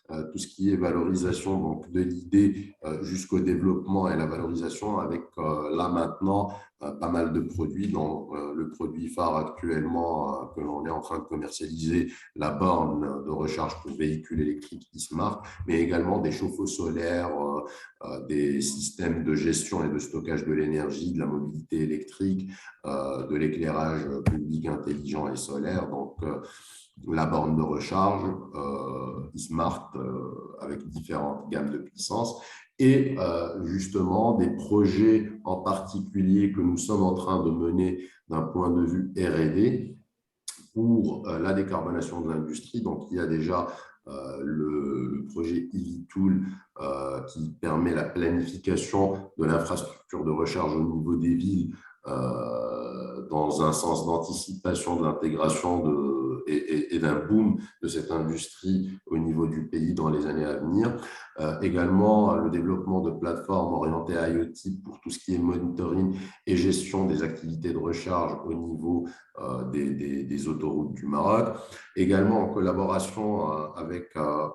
tout ce qui est valorisation donc, de l'idée jusqu'au développement et la valorisation avec là maintenant pas mal de produits, dont le produit phare actuellement que l'on est en train de commercialiser, la borne de recharge pour véhicules électriques e-Smart, mais également des chauffe-eau solaires, des systèmes de gestion et de stockage de l'énergie, de la mobilité électrique, de l'éclairage public intelligent et solaire, donc la borne de recharge e-Smart avec différentes gammes de puissance et justement des projets en particulier que nous sommes en train de mener d'un point de vue R&D pour la décarbonation de l'industrie. Donc, il y a déjà le projet EV-Tool qui permet la planification de l'infrastructure de recharge au niveau des villes dans un sens d'anticipation de l'intégration et d'un boom de cette industrie au niveau du pays dans les années à venir. Également, le développement de plateformes orientées à IoT pour tout ce qui est monitoring et gestion des activités de recharge au niveau des autoroutes du Maroc. Également, en collaboration avec un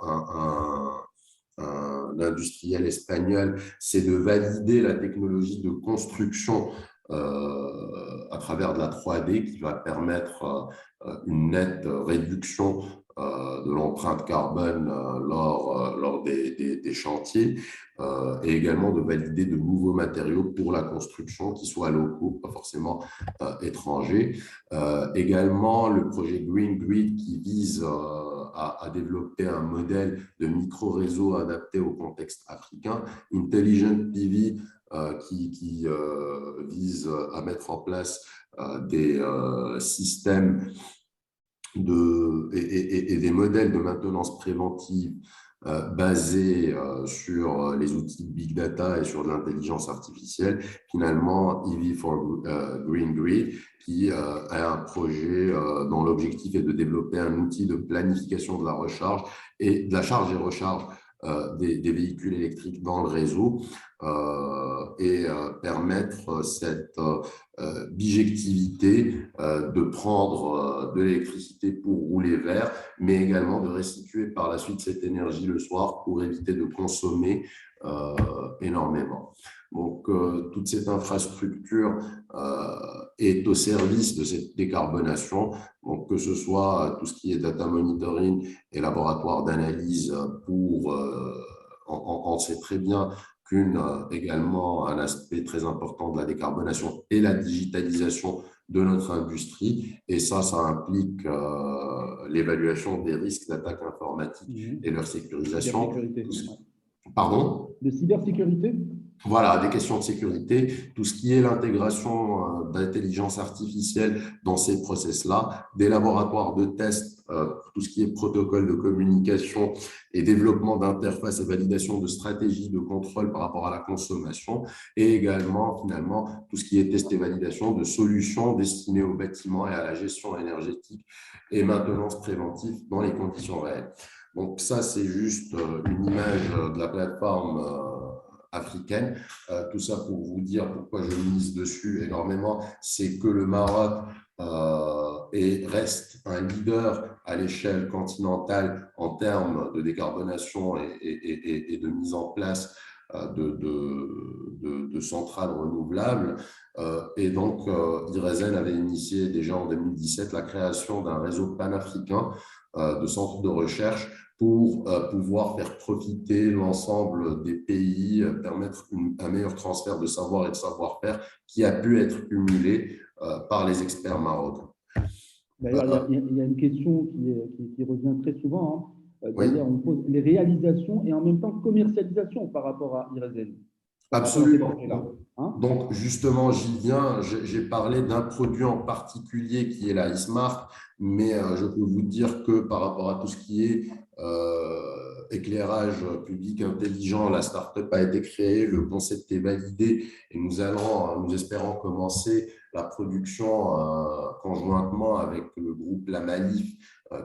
industriel espagnol, c'est de valider la technologie de construction à travers de la 3D qui va permettre une nette réduction de l'empreinte carbone lors des chantiers et également de valider de nouveaux matériaux pour la construction qui soient locaux, pas forcément étrangers. Également, le projet Green Grid qui vise à développer un modèle de micro-réseau adapté au contexte africain. Intelligent PV qui vise à mettre en place des systèmes et des modèles de maintenance préventive basés sur les outils de Big Data et sur l'intelligence artificielle. Finalement, EV for Green Grid, qui est un projet dont l'objectif est de développer un outil de planification de la recharge et de la charge et recharge des véhicules électriques dans le réseau et permettre cette bijectivité de prendre de l'électricité pour rouler vert, mais également de restituer par la suite cette énergie le soir pour éviter de consommer énormément. Donc, toute cette infrastructure est au service de cette décarbonation, donc que ce soit tout ce qui est data monitoring et laboratoire d'analyse pour, on sait très bien également un aspect très important de la décarbonation et la digitalisation de notre industrie, et ça implique l'évaluation des risques d'attaque informatique et leur sécurisation. Pardon ? De cybersécurité ? Voilà, des questions de sécurité, tout ce qui est l'intégration d'intelligence artificielle dans ces process-là, des laboratoires de tests, tout ce qui est protocole de communication et développement d'interfaces et validation de stratégies de contrôle par rapport à la consommation, et également, finalement, tout ce qui est test et validation de solutions destinées aux bâtiments et à la gestion énergétique et maintenance préventive dans les conditions réelles. Donc ça, c'est juste une image de la plateforme africaine. Tout ça pour vous dire pourquoi je mise dessus énormément, c'est que le Maroc reste un leader à l'échelle continentale en termes de décarbonation et de mise en place de centrales renouvelables. Et donc, IRESEN avait initié déjà en 2017 la création d'un réseau panafricain de centres de recherche pour pouvoir faire profiter l'ensemble des pays, permettre un meilleur transfert de savoir et de savoir-faire qui a pu être cumulé par les experts marocains. D'ailleurs, il y a une question qui revient très souvent. Oui. D'ailleurs, on pose les réalisations et en même temps commercialisation par rapport à IRESEN. Absolument. Hein? Donc, justement, j'y viens. J'ai parlé d'un produit en particulier qui est la e-Smart, mais je peux vous dire que par rapport à tout ce qui est éclairage public intelligent, la start-up a été créée, le concept est validé et nous espérons commencer la production conjointement avec le groupe La Malif,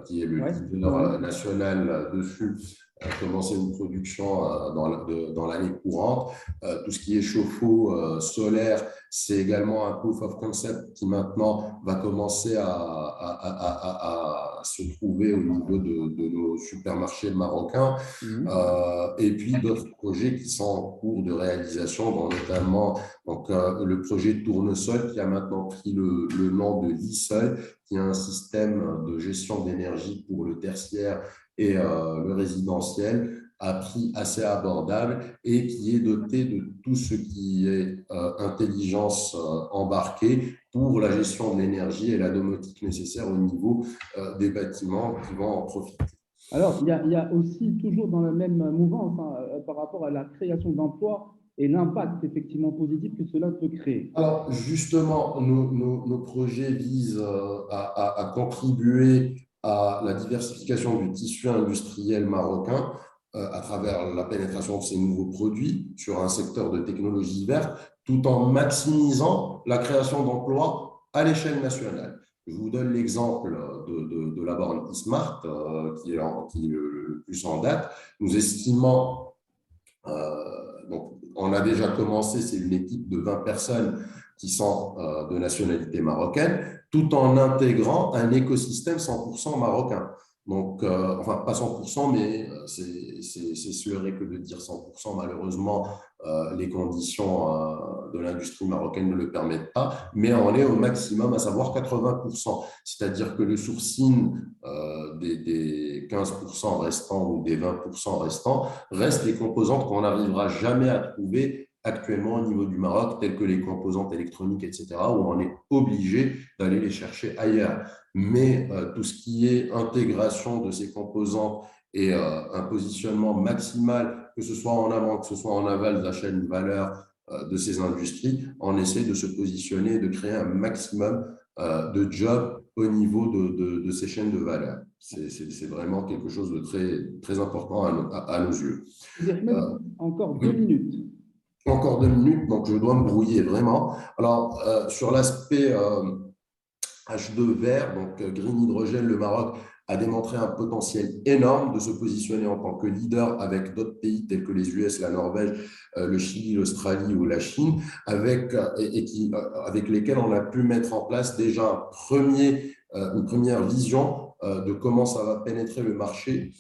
qui est le leader national dessus. Commencer une production dans l'année courante. Tout ce qui est chauffe-eau solaire, c'est également un proof of concept qui maintenant va commencer à se trouver au niveau de nos supermarchés marocains. Et puis d'autres projets qui sont en cours de réalisation, dont notamment le projet Tournesol qui a maintenant pris le nom de l'e-Sol, qui est un système de gestion d'énergie pour le tertiaire et le résidentiel à prix assez abordable et qui est doté de tout ce qui est intelligence embarquée pour la gestion de l'énergie et la domotique nécessaire au niveau des bâtiments qui vont en profiter. Alors, il y a aussi toujours dans la même mouvance par rapport à la création d'emplois et l'impact effectivement positif que cela peut créer. Alors, justement, nos projets visent à contribuer à la diversification du tissu industriel marocain à travers la pénétration de ces nouveaux produits sur un secteur de technologie verte, tout en maximisant la création d'emplois à l'échelle nationale. Je vous donne l'exemple de la borne e-Smart, qui est le plus en date. Nous estimons, donc on a déjà commencé, c'est une équipe de 20 personnes qui sont de nationalité marocaine, tout en intégrant un écosystème 100% marocain. Donc, enfin, pas 100%, mais c'est surerait que de dire 100%. Malheureusement, les conditions de l'industrie marocaine ne le permettent pas, mais on est au maximum, à savoir 80%. C'est-à-dire que le sourcing des 15% restants ou des 20% restants reste les composantes qu'on n'arrivera jamais à trouver actuellement au niveau du Maroc, telles que les composantes électroniques, etc., où on est obligé d'aller les chercher ailleurs. Mais tout ce qui est intégration de ces composantes et un positionnement maximal, que ce soit en amont, que ce soit en aval de la chaîne de valeur de ces industries, on essaie de se positionner et de créer un maximum de jobs au niveau de ces chaînes de valeur. C'est vraiment quelque chose de très, très important à nos yeux. Encore 2 minutes. Encore 2 minutes, donc je dois me brouiller vraiment. Alors, sur l'aspect H2 vert, donc green hydrogène, le Maroc a démontré un potentiel énorme de se positionner en tant que leader avec d'autres pays tels que les US, la Norvège, le Chili, l'Australie ou la Chine, avec lesquels on a pu mettre en place déjà une première vision de comment ça va pénétrer le marché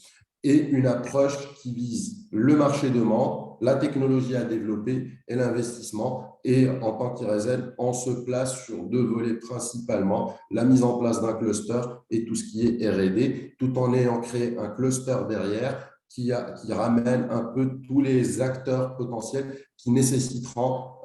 et une approche qui vise le marché demande, la technologie à développer et l'investissement. Et en tant qu'IRESEN, on se place sur 2 volets principalement, la mise en place d'un cluster et tout ce qui est R&D, tout en ayant créé un cluster derrière qui ramène un peu tous les acteurs potentiels qui nécessiteront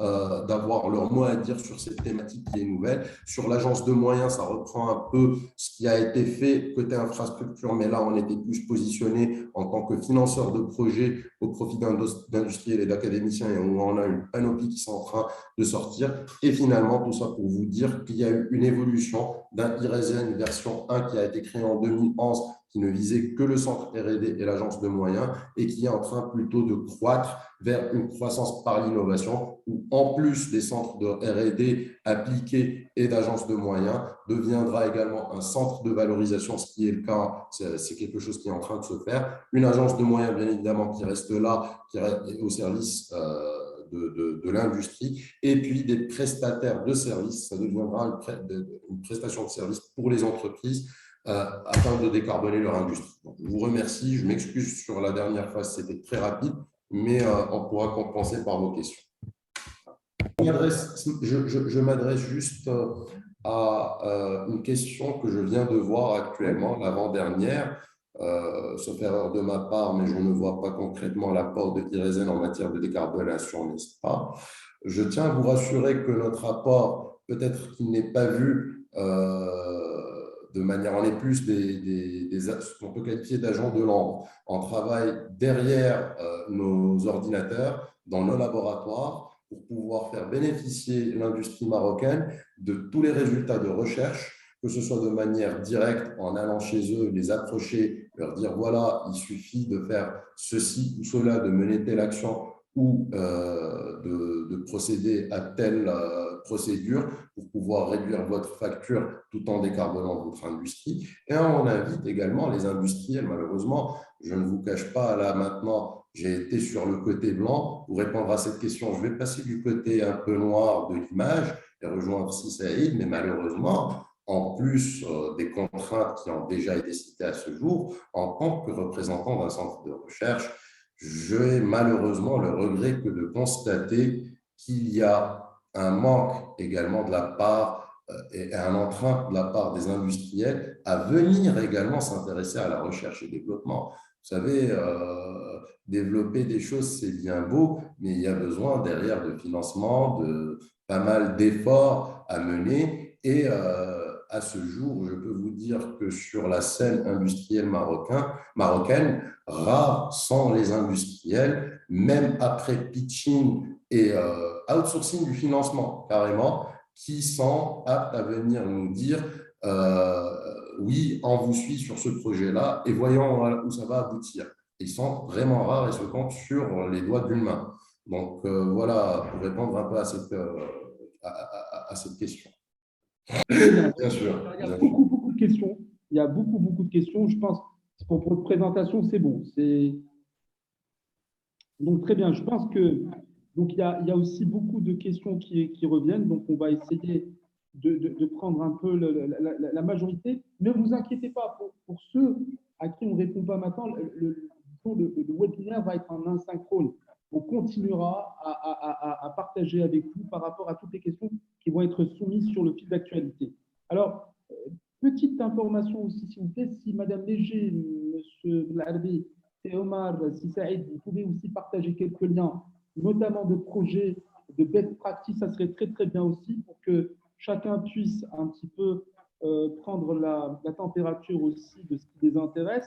d'avoir leur mot à dire sur cette thématique qui est nouvelle. Sur l'agence de moyens, ça reprend un peu ce qui a été fait côté infrastructure, mais là, on était plus positionné en tant que financeur de projets au profit d'industriels et d'académiciens, et où on a une panoplie qui sont en train de sortir. Et finalement, tout ça pour vous dire qu'il y a eu une évolution d'un IRESEN version 1 qui a été créé en 2011, qui ne visait que le centre R&D et l'agence de moyens, et qui est en train plutôt de croître vers une croissance par l'innovation, où en plus des centres de R&D appliqués et d'agences de moyens, deviendra également un centre de valorisation, ce qui est le cas, c'est quelque chose qui est en train de se faire. Une agence de moyens, bien évidemment, qui reste là, qui reste au service de l'industrie, et puis des prestataires de services, ça deviendra une prestation de service pour les entreprises, afin de décarboner leur industrie. Donc, je vous remercie, je m'excuse sur la dernière phase, c'était très rapide, mais on pourra compenser par vos questions. Je m'adresse juste à une question que je viens de voir actuellement, l'avant-dernière, sauf erreur de ma part, mais je ne vois pas concrètement l'apport de Irezen en matière de décarbonation, n'est-ce pas? Je tiens à vous rassurer que notre apport, peut-être qu'il n'est pas vu de manière, on est plus ce qu'on peut qualifier d'agents de l'ombre. On travaille derrière nos ordinateurs, dans nos laboratoires, pour pouvoir faire bénéficier l'industrie marocaine de tous les résultats de recherche, que ce soit de manière directe, en allant chez eux, les approcher, leur dire voilà, il suffit de faire ceci ou cela, de mener telle action ou de procéder à telle procédure pour pouvoir réduire votre facture tout en décarbonant votre industrie. Et on invite également les industriels, malheureusement, je ne vous cache pas, là maintenant, j'ai été sur le côté blanc. Pour répondre à cette question, je vais passer du côté un peu noir de l'image et rejoindre Saïd, mais malheureusement, en plus des contraintes qui ont déjà été citées à ce jour, en tant que représentant d'un centre de recherche, j'ai malheureusement le regret que de constater qu'il y a un manque également de la part et un entrain de la part des industriels à venir également s'intéresser à la recherche et développement. Vous savez, développer des choses, c'est bien beau, mais il y a besoin derrière de financement, de pas mal d'efforts à mener. Et à ce jour, je peux vous dire que sur la scène industrielle marocaine, rares sont les industriels, même après pitching et outsourcing du financement, carrément, qui sont aptes à venir nous dire oui, on vous suit sur ce projet-là et voyons où ça va aboutir. Ils sont vraiment rares et se comptent sur les doigts d'une main. Donc voilà, pour répondre un peu à cette question. Bien sûr. Il y a beaucoup de questions. Il y a beaucoup de questions. Je pense que pour votre présentation, c'est bon. Donc très bien. Je pense que donc il y a aussi beaucoup de questions qui reviennent. Donc on va essayer de prendre un peu la majorité. Ne vous inquiétez pas, pour ceux à qui on ne répond pas maintenant, le webinaire va être en asynchrone. On continuera à partager avec vous par rapport à toutes les questions qui vont être soumises sur le fil d'actualité. Alors, petite information aussi, s'il vous plaît, si Madame Léger, Monsieur Larbi, et Omar, si Saïd, vous pouvez aussi partager quelques liens, notamment de projets de best practice, ça serait très bien aussi pour que chacun puisse un petit peu prendre la température aussi de ce qui les intéresse.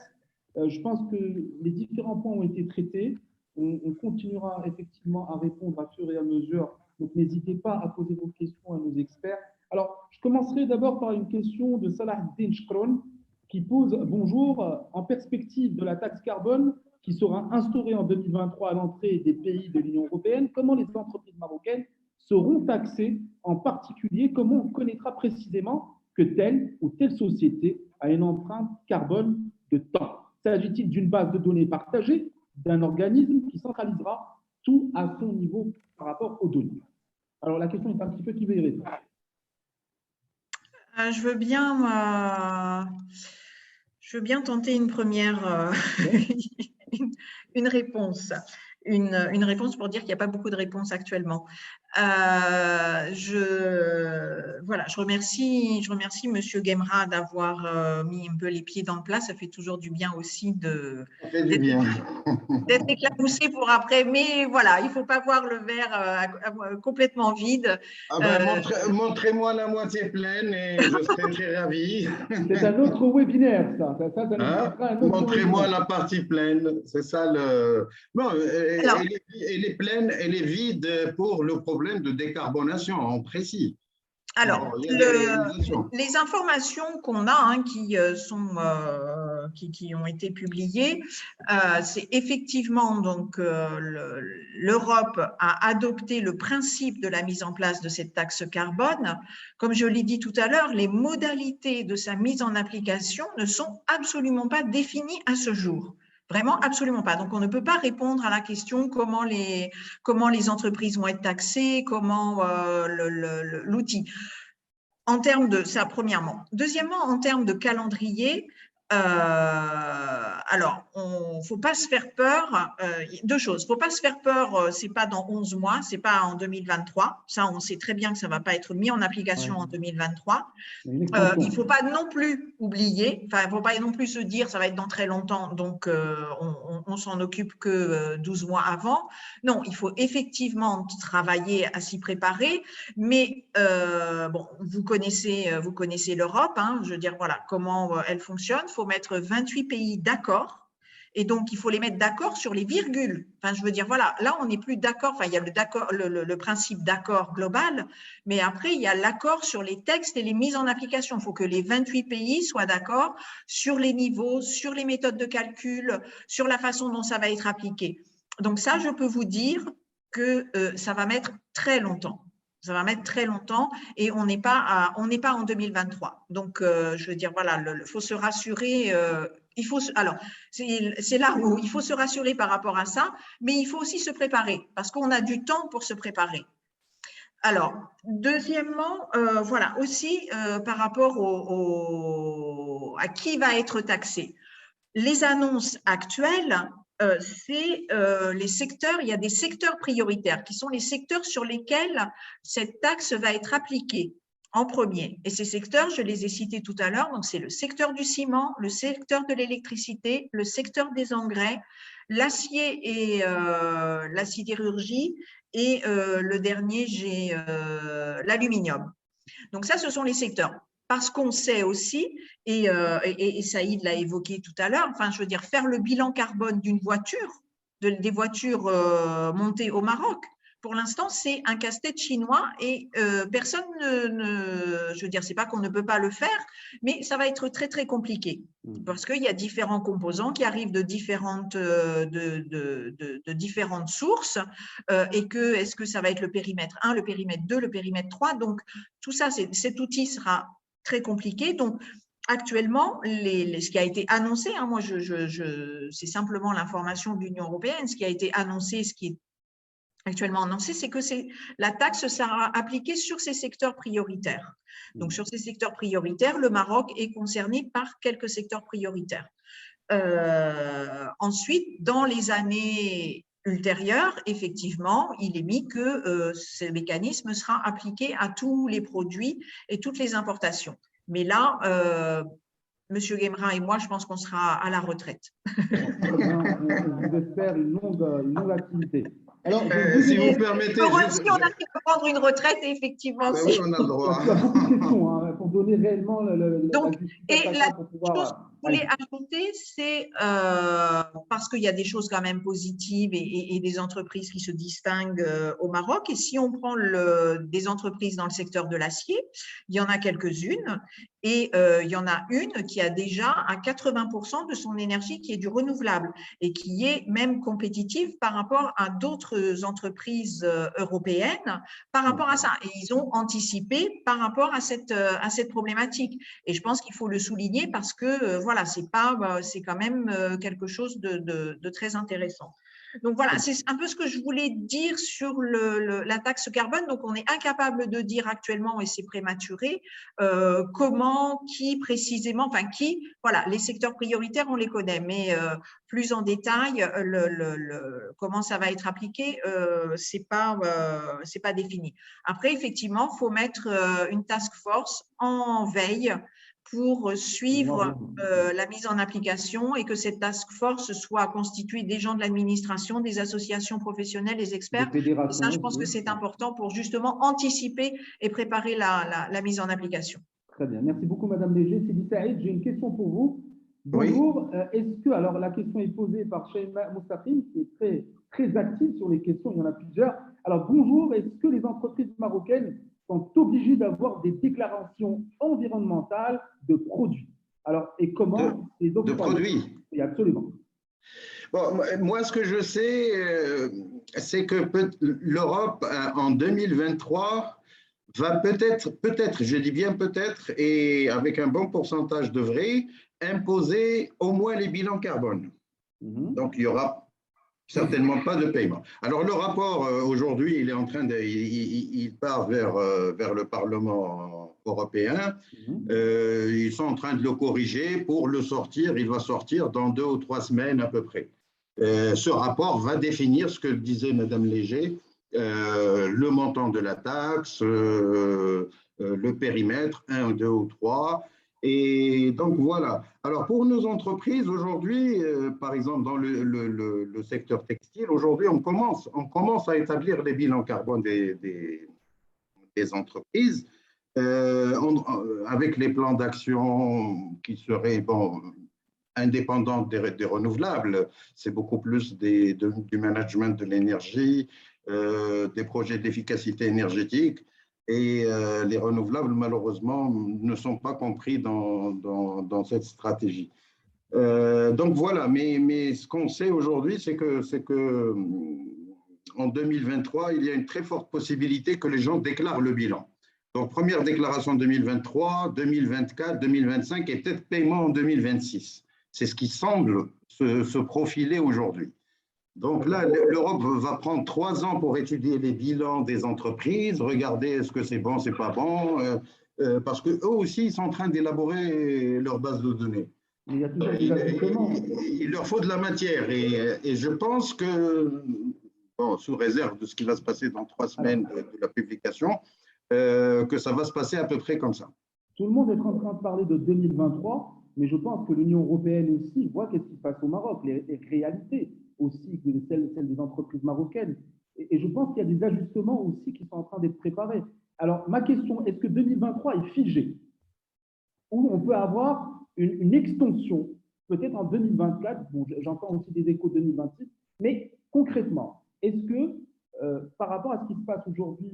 Je pense que les différents points ont été traités. On continuera effectivement à répondre à fur et à mesure. Donc, n'hésitez pas à poser vos questions à nos experts. Alors, je commencerai d'abord par une question de Salahuddin Shkron qui pose « Bonjour, en perspective de la taxe carbone qui sera instaurée en 2023 à l'entrée des pays de l'Union européenne, comment les entreprises marocaines seront taxées? En particulier, comment on connaîtra précisément que telle ou telle société a une empreinte carbone de temps? S'agit-il d'une base de données partagée, d'un organisme qui centralisera tout à son niveau par rapport aux données? Alors, la question est un petit peu qui veut y répondre. Je veux bien tenter une première une réponse. Une réponse pour dire qu'il n'y a pas beaucoup de réponses actuellement. Je remercie Monsieur Guemra d'avoir mis un peu les pieds dans le plat. Ça fait toujours du bien aussi d'être éclaboussé pour après. Mais voilà, il ne faut pas voir le verre complètement vide. Montrez-moi la moitié pleine et je serai très ravi. C'est un autre webinaire, ça. Montrez-moi la partie pleine. C'est ça le… Bon, alors, elle est pleine, elle est vide pour le problème de décarbonation, en précis. Alors, les informations qu'on a qui ont été publiées, c'est effectivement donc l'Europe a adopté le principe de la mise en place de cette taxe carbone. Comme je l'ai dit tout à l'heure, les modalités de sa mise en application ne sont absolument pas définies à ce jour. Vraiment, absolument pas. Donc, on ne peut pas répondre à la question comment les entreprises vont être taxées, comment l'outil. En termes de ça, premièrement. Deuxièmement, en termes de calendrier, Alors, il ne faut pas se faire peur. Deux choses. Il ne faut pas se faire peur, ce n'est pas dans 11 mois, ce n'est pas en 2023. Ça, on sait très bien que ça ne va pas être mis en application en 2023. Il ne faut pas non plus oublier, enfin, il ne faut pas non plus se dire ça va être dans très longtemps, donc on s'en occupe que 12 mois avant. Non, il faut effectivement travailler à s'y préparer, mais bon, vous connaissez l'Europe, hein, je veux dire, voilà comment elle fonctionne. Il faut mettre 28 pays d'accord. Et donc, il faut les mettre d'accord sur les virgules. Enfin, je veux dire, voilà, là, on n'est plus d'accord. Enfin, il y a le principe d'accord global, mais après, il y a l'accord sur les textes et les mises en application. Il faut que les 28 pays soient d'accord sur les niveaux, sur les méthodes de calcul, sur la façon dont ça va être appliqué. Donc, ça, je peux vous dire que ça va mettre très longtemps. Ça va mettre très longtemps et on n'est pas en 2023. Donc, je veux dire, voilà, il faut se rassurer. Alors, c'est là où il faut se rassurer par rapport à ça, mais il faut aussi se préparer parce qu'on a du temps pour se préparer. Alors, deuxièmement, voilà, aussi par rapport à qui va être taxé. Les annonces actuelles, c'est les secteurs, il y a des secteurs prioritaires qui sont les secteurs sur lesquels cette taxe va être appliquée en premier. Et ces secteurs, je les ai cités tout à l'heure, donc c'est le secteur du ciment, le secteur de l'électricité, le secteur des engrais, l'acier et la sidérurgie, et le dernier, j'ai l'aluminium. Donc ça, ce sont les secteurs. Parce qu'on sait aussi, et Saïd l'a évoqué tout à l'heure, enfin, je veux dire, faire le bilan carbone d'une voiture, des voitures montées au Maroc, pour l'instant, c'est un casse-tête chinois et personne je veux dire, c'est pas qu'on ne peut pas le faire, mais ça va être très, très compliqué parce qu'il y a différents composants qui arrivent de différentes sources et que, est-ce que ça va être le périmètre 1, le périmètre 2, le périmètre 3, donc tout ça, cet outil sera très compliqué. Donc, actuellement, ce qui a été annoncé, hein, moi, c'est simplement l'information de l'Union européenne, ce qui a été annoncé, ce qui est actuellement annoncé, c'est que la taxe sera appliquée sur ces secteurs prioritaires. Donc, sur ces secteurs prioritaires, le Maroc est concerné par quelques secteurs prioritaires. Ensuite, dans les années ultérieures, effectivement, il est mis que ce mécanisme sera appliqué à tous les produits et toutes les importations. Mais là, Monsieur Guémerin et moi, je pense qu'on sera à la retraite. On vous espère une longue activité. Alors, si vous permettez, si on arrive à prendre une retraite, effectivement, oui, on a le droit. Il y a beaucoup de questions hein, pour donner réellement Donc, la pour pouvoir, chose que je voulais ajouter, c'est parce qu'il y a des choses quand même positives et des entreprises qui se distinguent au Maroc. Et si on prend des entreprises dans le secteur de l'acier, il y en a quelques-unes. Et il y en a une qui a déjà à 80% de son énergie qui est du renouvelable et qui est même compétitive par rapport à d'autres entreprises européennes par rapport à ça. Et ils ont anticipé par rapport à cette problématique. Et je pense qu'il faut le souligner parce que voilà, c'est quand même quelque chose de très intéressant. Donc voilà, c'est un peu ce que je voulais dire sur la taxe carbone. Donc on est incapable de dire actuellement, et c'est prématuré, comment, qui précisément, enfin qui, voilà, les secteurs prioritaires, on les connaît, mais plus en détail, comment ça va être appliqué, c'est pas défini. Après, effectivement, il faut mettre une task force en veille pour suivre la mise en application et que cette task force soit constituée des gens de l'administration, des associations professionnelles, des experts. Et ça, je pense que c'est important pour justement anticiper et préparer la mise en application. Très bien. Merci beaucoup, Madame Léger. Sidi Saïd, j'ai une question pour vous. Bonjour. Oui. Est-ce que, alors la question est posée par Shaima Moustafine, qui est très, très active sur les questions, il y en a plusieurs. Alors, bonjour, est-ce que les entreprises marocaines sont obligés d'avoir des déclarations environnementales de produits? Alors, et comment les de produits? Oui, absolument. Bon, moi, ce que je sais, c'est que l'Europe, en 2023, va peut-être, je dis bien peut-être, et avec un bon pourcentage de vrai, imposer au moins les bilans carbone. Donc, il y aura Certainement pas de paiement. Alors, le rapport, aujourd'hui, il est en train de, il part vers le Parlement européen. Ils sont en train de le corriger pour le sortir. Il va sortir dans 2 ou 3 semaines à peu près. Ce rapport va définir ce que disait Madame Léger, le montant de la taxe, le périmètre, 1, 2 ou 3. Et donc voilà. Alors pour nos entreprises aujourd'hui, par exemple dans le secteur textile, aujourd'hui on commence à établir les bilans carbone des entreprises avec les plans d'action qui seraient indépendants des renouvelables. C'est beaucoup plus du management de l'énergie, des projets d'efficacité énergétique. Et les renouvelables, malheureusement, ne sont pas compris dans cette stratégie. Donc voilà, mais ce qu'on sait aujourd'hui, c'est que en 2023, il y a une très forte possibilité que les gens déclarent le bilan. Donc, première déclaration 2023, 2024, 2025 et peut-être paiement en 2026. C'est ce qui semble se profiler aujourd'hui. Donc là, l'Europe va prendre 3 ans pour étudier les bilans des entreprises, regarder est-ce que c'est bon, c'est pas bon, parce qu'eux aussi, ils sont en train d'élaborer leur base de données. Mais il y a toujours des ajustements. Il leur faut de la matière et je pense que, sous réserve de ce qui va se passer dans 3 semaines de la publication, que ça va se passer à peu près comme ça. Tout le monde est en train de parler de 2023, mais je pense que l'Union européenne aussi voit qu'est-ce qui se passe au Maroc, les réalités aussi, celles des entreprises marocaines. Et je pense qu'il y a des ajustements aussi qui sont en train d'être préparés. Alors, ma question, est-ce que 2023 est figé? Ou on peut avoir une extension, peut-être en 2024, bon, j'entends aussi des échos 2026, mais concrètement, est-ce que par rapport à ce qui se passe aujourd'hui,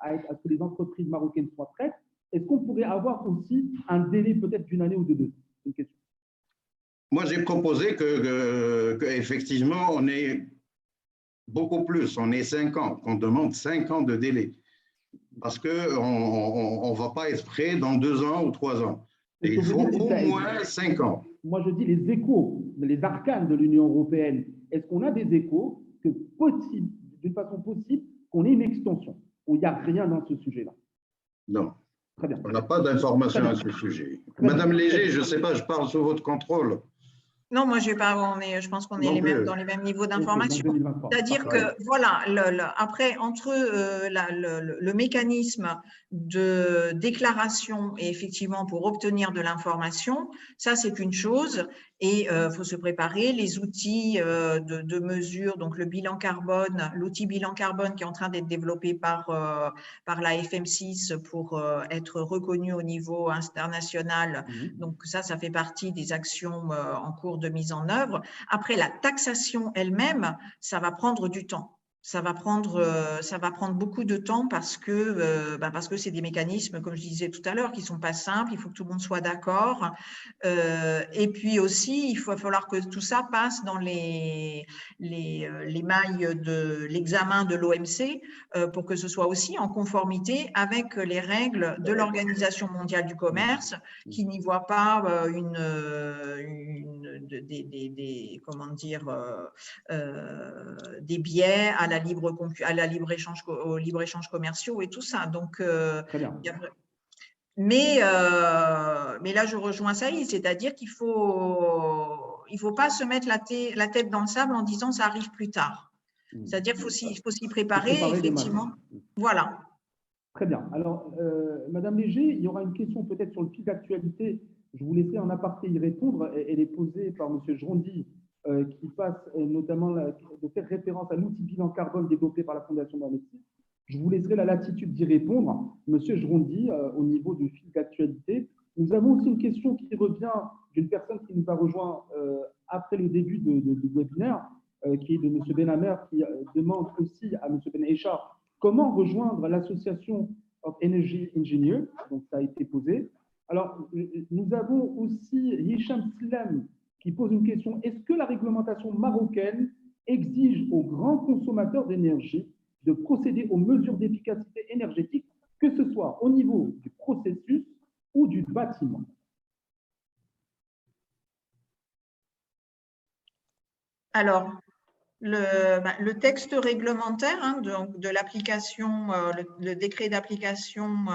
à ce que les entreprises marocaines soient prêtes, est-ce qu'on pourrait avoir aussi un délai peut-être d'une année ou de 2? C'est une question. Moi, j'ai proposé qu'effectivement, on est beaucoup plus, on est 5 ans, qu'on demande 5 ans de délai. Parce qu'on ne va pas être prêt dans 2 ans ou 3 ans. Et il faut au moins 5 ans. Moi, je dis les échos, les arcanes de l'Union européenne. Est-ce qu'on a des échos que possible, d'une façon possible, qu'on ait une extension où il n'y a rien dans ce sujet-là? Non. Très bien. On n'a pas d'informations à ce sujet. Madame Léger, je ne sais pas, je parle sous votre contrôle. Non, moi, je pense qu'on est dans les mêmes niveaux d'information. C'est-à-dire que, voilà, après, entre le mécanisme de déclaration et effectivement pour obtenir de l'information, ça, c'est une chose. Et il faut se préparer. Les outils de mesure, donc le bilan carbone, l'outil bilan carbone qui est en train d'être développé par la FM6 pour être reconnu au niveau international. Donc ça fait partie des actions en cours de mise en œuvre. Après, la taxation elle-même, ça va prendre du temps. Ça va prendre beaucoup de temps parce que c'est des mécanismes, comme je disais tout à l'heure, qui ne sont pas simples. Il faut que tout le monde soit d'accord. Et puis aussi, il va falloir que tout ça passe dans les mailles de l'examen de l'OMC pour que ce soit aussi en conformité avec les règles de l'Organisation mondiale du commerce qui n'y voit pas des biais au libre-échange commerciaux et tout ça. Donc, mais là, je rejoins Saïd, c'est-à-dire qu'il faut pas se mettre la tête dans le sable en disant ça arrive plus tard. C'est-à-dire qu'il faut s'y préparer, effectivement. Voilà. Très bien. Alors, Madame Léger, il y aura une question peut-être sur le fil d'actualité. Je vous laisserai en aparté y répondre. Elle est posée par Monsieur Jrondy, qui passe notamment de faire référence à l'outil bilan carbone développé par la Fondation d'Investis. Je vous laisserai la latitude d'y répondre. Monsieur Jrondy, au niveau du fil d'actualité, nous avons aussi une question qui revient d'une personne qui nous a rejoint après le début du webinaire, qui est de Monsieur Benhamer, qui demande aussi à Monsieur Ben Echar comment rejoindre l'association of Energy Engineers. Donc, ça a été posé. Alors, nous avons aussi Hicham Slem qui pose une question. Est-ce que la réglementation marocaine exige aux grands consommateurs d'énergie de procéder aux mesures d'efficacité énergétique, que ce soit au niveau du processus ou du bâtiment? Alors, Le texte réglementaire de l'application, le décret d'application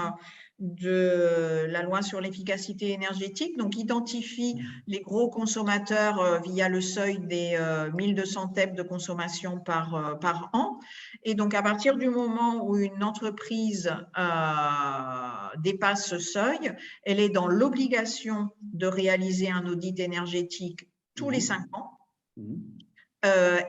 de la loi sur l'efficacité énergétique, donc identifie les gros consommateurs via le seuil des 1200 TEP de consommation par an. Et donc, à partir du moment où une entreprise dépasse ce seuil, elle est dans l'obligation de réaliser un audit énergétique tous les 5 ans.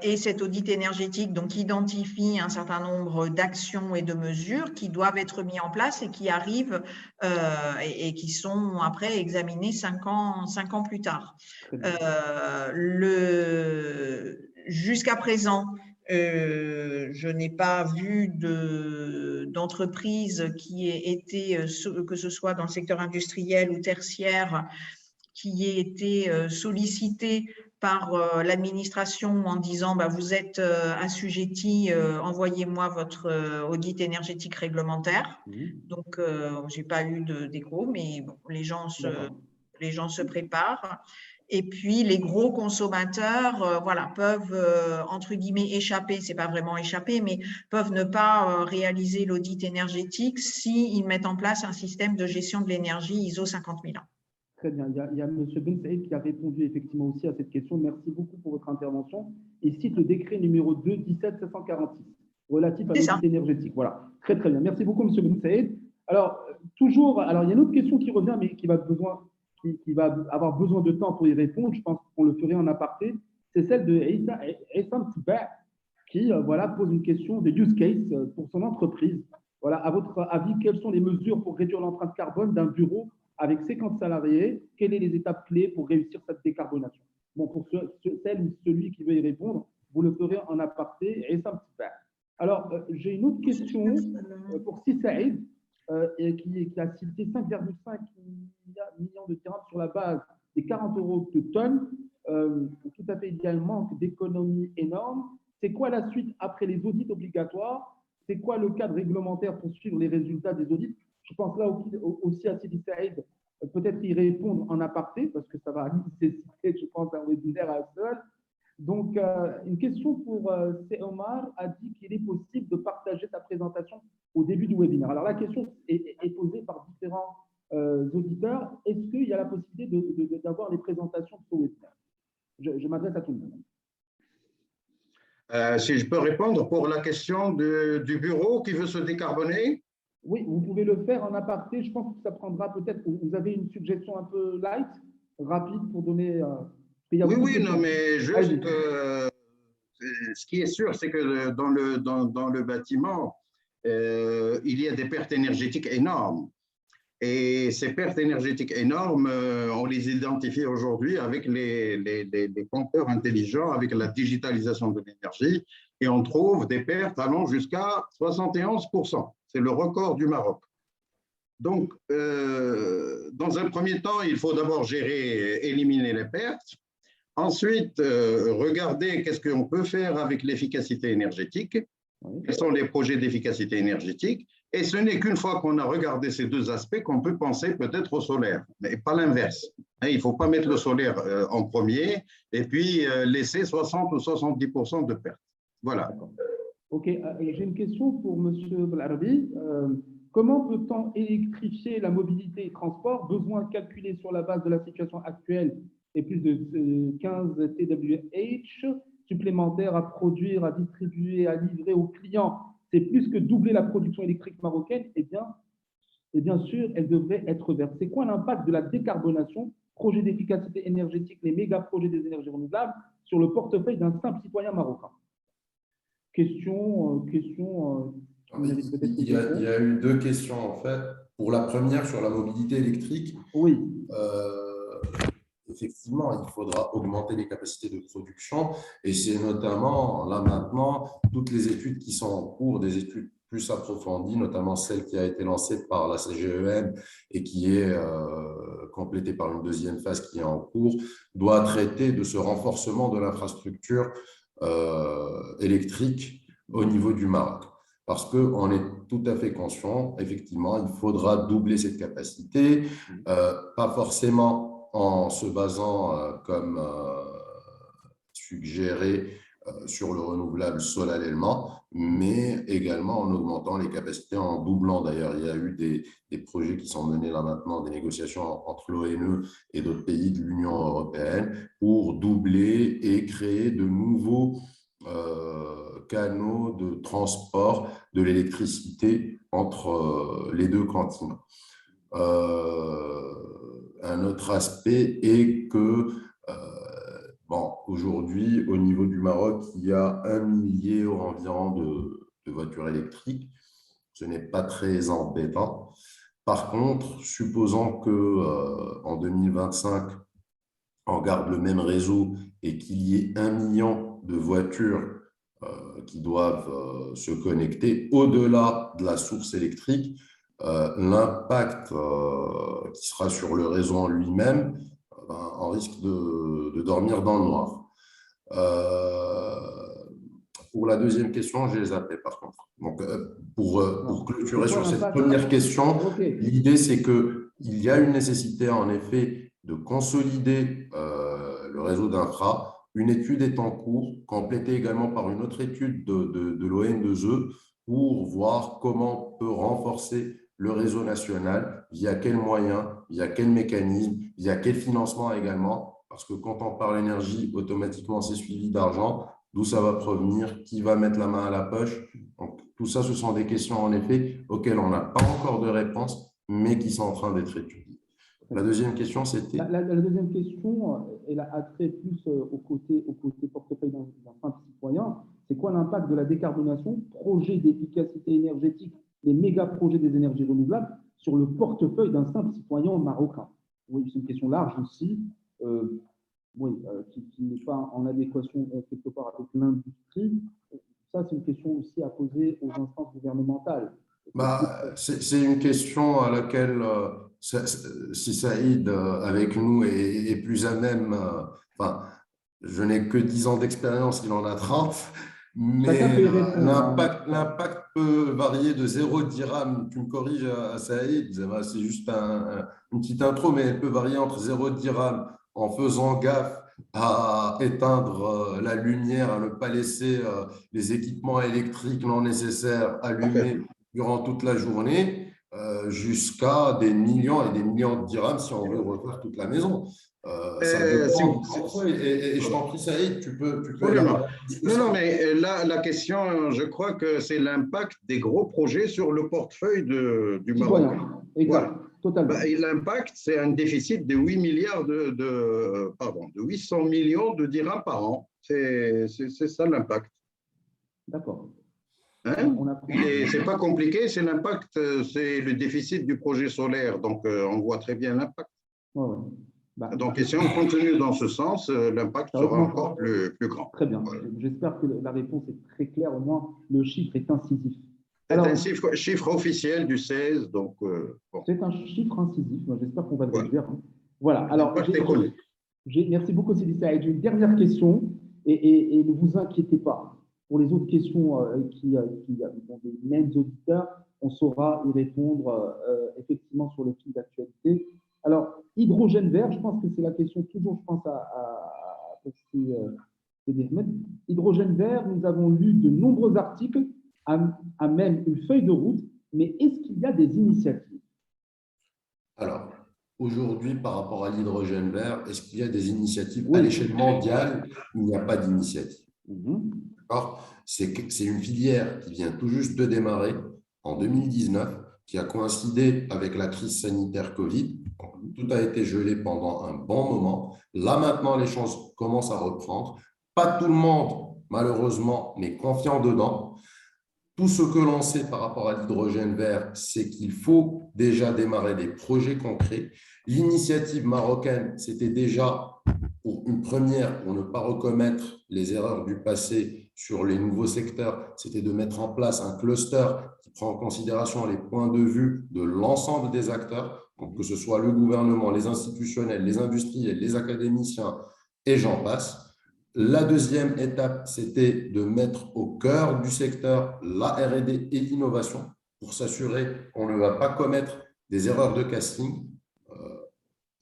Et cet audit énergétique donc, identifie un certain nombre d'actions et de mesures qui doivent être mises en place et qui arrivent et qui sont après examinées 5 ans plus tard. Jusqu'à présent, je n'ai pas vu d'entreprise qui ait été, que ce soit dans le secteur industriel ou tertiaire, qui ait été sollicité par l'administration en disant vous êtes assujetti, envoyez-moi votre audit énergétique réglementaire. Donc, je n'ai pas eu d'écho, mais bon, les gens se préparent. Et puis, les gros consommateurs peuvent, entre guillemets, échapper, ce n'est pas vraiment échapper, mais peuvent ne pas réaliser l'audit énergétique s'ils mettent en place un système de gestion de l'énergie ISO 50001. Très bien. Il y a M. Ben Saïd qui a répondu effectivement aussi à cette question. Merci beaucoup pour votre intervention. Il cite le décret numéro 2-17-746 relatif à l'audit énergétique. Voilà. Très, très bien. Merci beaucoup, M. Ben Saïd. Alors, toujours, il y a une autre question qui revient, mais qui va avoir besoin de temps pour y répondre. Je pense qu'on le ferait en aparté. C'est celle de Essam Tiba qui pose une question de use case pour son entreprise. Voilà. À votre avis, quelles sont les mesures pour réduire l'empreinte carbone d'un bureau avec 50 salariés? Quelles sont les étapes clés pour réussir cette décarbonation? Bon, pour celle ou celui qui veut y répondre, vous le ferez en aparté. Alors, j'ai une autre question pour Saïd, qui a cité 5,5 millions de dirhams sur la base des 40 € de tonne. Tout à fait également d'économies énormes. C'est quoi la suite après les audits obligatoires? C'est quoi le cadre réglementaire pour suivre les résultats des audits? Je pense là aussi à Sidi Saïd, peut-être y répondre en aparté, parce que ça va nécessiter, je pense, un webinaire à seul. Donc, une question pour Omar a dit qu'il est possible de partager sa présentation au début du webinaire. Alors, la question est posée par différents auditeurs. Est-ce qu'il y a la possibilité d'avoir les présentations sur le webinaire? Je m'adresse à tout le monde. Si je peux répondre pour la question du bureau qui veut se décarboner. Oui, vous pouvez le faire en aparté. Je pense que ça prendra peut-être. Vous avez une suggestion un peu light, rapide pour donner. Oui, non, mais juste, ce qui est sûr, c'est que dans le bâtiment, il y a des pertes énergétiques énormes. Et ces pertes énergétiques énormes, on les identifie aujourd'hui avec les compteurs intelligents, avec la digitalisation de l'énergie, et on trouve des pertes allant jusqu'à 71%. C'est le record du Maroc. Donc, dans un premier temps, il faut d'abord éliminer les pertes. Ensuite, regarder qu'est-ce qu'on peut faire avec l'efficacité énergétique, quels sont les projets d'efficacité énergétique. Et ce n'est qu'une fois qu'on a regardé ces deux aspects qu'on peut penser peut-être au solaire, mais pas l'inverse. Il ne faut pas mettre le solaire en premier et puis laisser 60 ou 70% de pertes. Voilà. OK. J'ai une question pour M. Belarbi. Comment peut-on électrifier la mobilité et transport? Besoin calculé sur la base de la situation actuelle et plus de 15 TWh supplémentaires à produire, à distribuer, à livrer aux clients. C'est plus que doubler la production électrique marocaine. Et bien sûr, elle devrait être verte. C'est quoi l'impact de la décarbonation, projet d'efficacité énergétique, les méga-projets des énergies renouvelables sur le portefeuille d'un simple citoyen marocain? Question. Il y a eu deux questions en fait. Pour la première sur la mobilité électrique, oui. Effectivement, il faudra augmenter les capacités de production et c'est notamment là maintenant toutes les études qui sont en cours, des études plus approfondies, notamment celle qui a été lancée par la CGEM et qui est complétée par une deuxième phase qui est en cours, doit traiter de ce renforcement de l'infrastructure électrique au niveau du Maroc. Parce qu'on est tout à fait conscient, effectivement, il faudra doubler cette capacité, pas forcément en se basant, comme suggéré, sur le renouvelable solennellement, mais également en augmentant les capacités, en doublant. D'ailleurs, il y a eu des projets qui sont menés là maintenant, des négociations entre l'ONE et d'autres pays de l'Union européenne pour doubler et créer de nouveaux canaux de transport de l'électricité entre les deux continents. Un autre aspect est que aujourd'hui, au niveau du Maroc, il y a 1 millier environ de voitures électriques. Ce n'est pas très embêtant. Par contre, supposons qu'en 2025, on garde le même réseau et qu'il y ait 1 million de voitures qui doivent se connecter au-delà de la source électrique, l'impact qui sera sur le réseau en lui-même, on risque de dormir dans le noir. Pour la deuxième question, j'ai zappé par contre. Donc, pour clôturer sur cette première question, l'idée c'est qu'il y a une nécessité en effet de consolider le réseau d'infra. Une étude est en cours, complétée également par une autre étude de l'ONE pour voir comment on peut renforcer le réseau national, via quels moyens, via quel mécanisme, via quel financement également, parce que quand on parle énergie, automatiquement c'est suivi d'argent, d'où ça va provenir, qui va mettre la main à la poche. Donc, tout ça, ce sont des questions en effet auxquelles on n'a pas encore de réponse, mais qui sont en train d'être étudiées. La deuxième question, c'était… La deuxième question, elle a trait plus au côté portefeuille d'un simple citoyen. C'est quoi l'impact de la décarbonation, projet d'efficacité énergétique, les méga projets des énergies renouvelables sur le portefeuille d'un simple citoyen marocain? Oui, c'est une question large aussi, qui n'est pas en adéquation quelque part avec l'industrie. Ça, c'est une question aussi à poser aux instances gouvernementales. C'est une question à laquelle, si Saïd, avec nous, est plus à même, je n'ai que 10 ans d'expérience, il en a 30, mais l'impact peut varier de 0 dirham. Tu me corriges à Saïd, c'est juste une petite intro, mais elle peut varier entre 0 dirham en faisant gaffe à éteindre la lumière, à ne pas laisser les équipements électriques non nécessaires allumés durant toute la journée, jusqu'à des millions et des millions de dirhams si on veut refaire toute la maison. Ça dépend. Et je t'en prie, Saïd, tu peux non, mais la question, je crois que c'est l'impact des gros projets sur le portefeuille du Maroc. Exact, voilà. Totalement. L'impact, c'est un déficit de 8 milliards de 800 millions de dirhams par an. C'est ça l'impact. D'accord. Hein? C'est pas compliqué, c'est l'impact, c'est le déficit du projet solaire. Donc, on voit très bien l'impact. Ouais. Donc, si on continue dans ce sens, l'impact sera encore plus grand. Très bien. Voilà. J'espère que la réponse est très claire. Au moins, le chiffre est incisif. C'est un chiffre officiel du 16. Donc, c'est un chiffre incisif. J'espère qu'on va le réduire. Voilà. Alors, merci beaucoup, Sidi Saïd. J'ai une dernière question et ne vous inquiétez pas. Pour les autres questions qui ont des mêmes auditeurs, on saura y répondre effectivement sur le fil d'actualité. Alors, hydrogène vert, je pense que c'est la question toujours, je pense, à hydrogène vert, nous avons lu de nombreux articles, à même une feuille de route, mais est-ce qu'il y a des initiatives? Alors, aujourd'hui, par rapport à l'hydrogène vert, est-ce qu'il y a des initiatives à l'échelle mondiale? Il n'y a pas d'initiative. C'est une filière qui vient tout juste de démarrer en 2019, qui a coïncidé avec la crise sanitaire Covid. Tout a été gelé pendant un bon moment. Là, maintenant, les choses commencent à reprendre. Pas tout le monde, malheureusement, n'est confiant dedans. Tout ce que l'on sait par rapport à l'hydrogène vert, c'est qu'il faut déjà démarrer des projets concrets. L'initiative marocaine, c'était déjà pour une première, pour ne pas recommettre les erreurs du passé sur les nouveaux secteurs, c'était de mettre en place un cluster qui prend en considération les points de vue de l'ensemble des acteurs, donc que ce soit le gouvernement, les institutionnels, les industriels, les académiciens, et j'en passe. La deuxième étape, c'était de mettre au cœur du secteur la R&D et l'innovation pour s'assurer qu'on ne va pas commettre des erreurs de casting.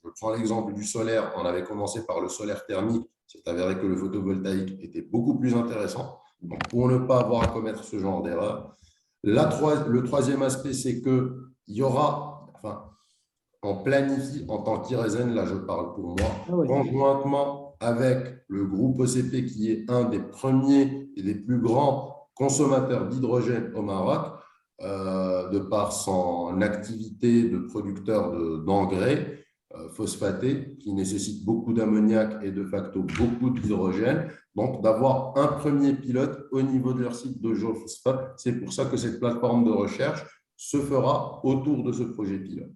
Je prends l'exemple du solaire. On avait commencé par le solaire thermique C'est avéré que le photovoltaïque était beaucoup plus intéressant. Donc, pour ne pas avoir à commettre ce genre d'erreur. Le troisième aspect, c'est qu'il y aura, enfin, on planifie en tant qu'IRESEN, là je parle pour moi, conjointement avec le groupe ECP qui est un des premiers et des plus grands consommateurs d'hydrogène au Maroc, de par son activité de producteur d'engrais phosphatés qui nécessitent beaucoup d'ammoniac et de facto beaucoup d'hydrogène. Donc, d'avoir un premier pilote au niveau de leur site de géophosphate. C'est pour ça que cette plateforme de recherche se fera autour de ce projet pilote.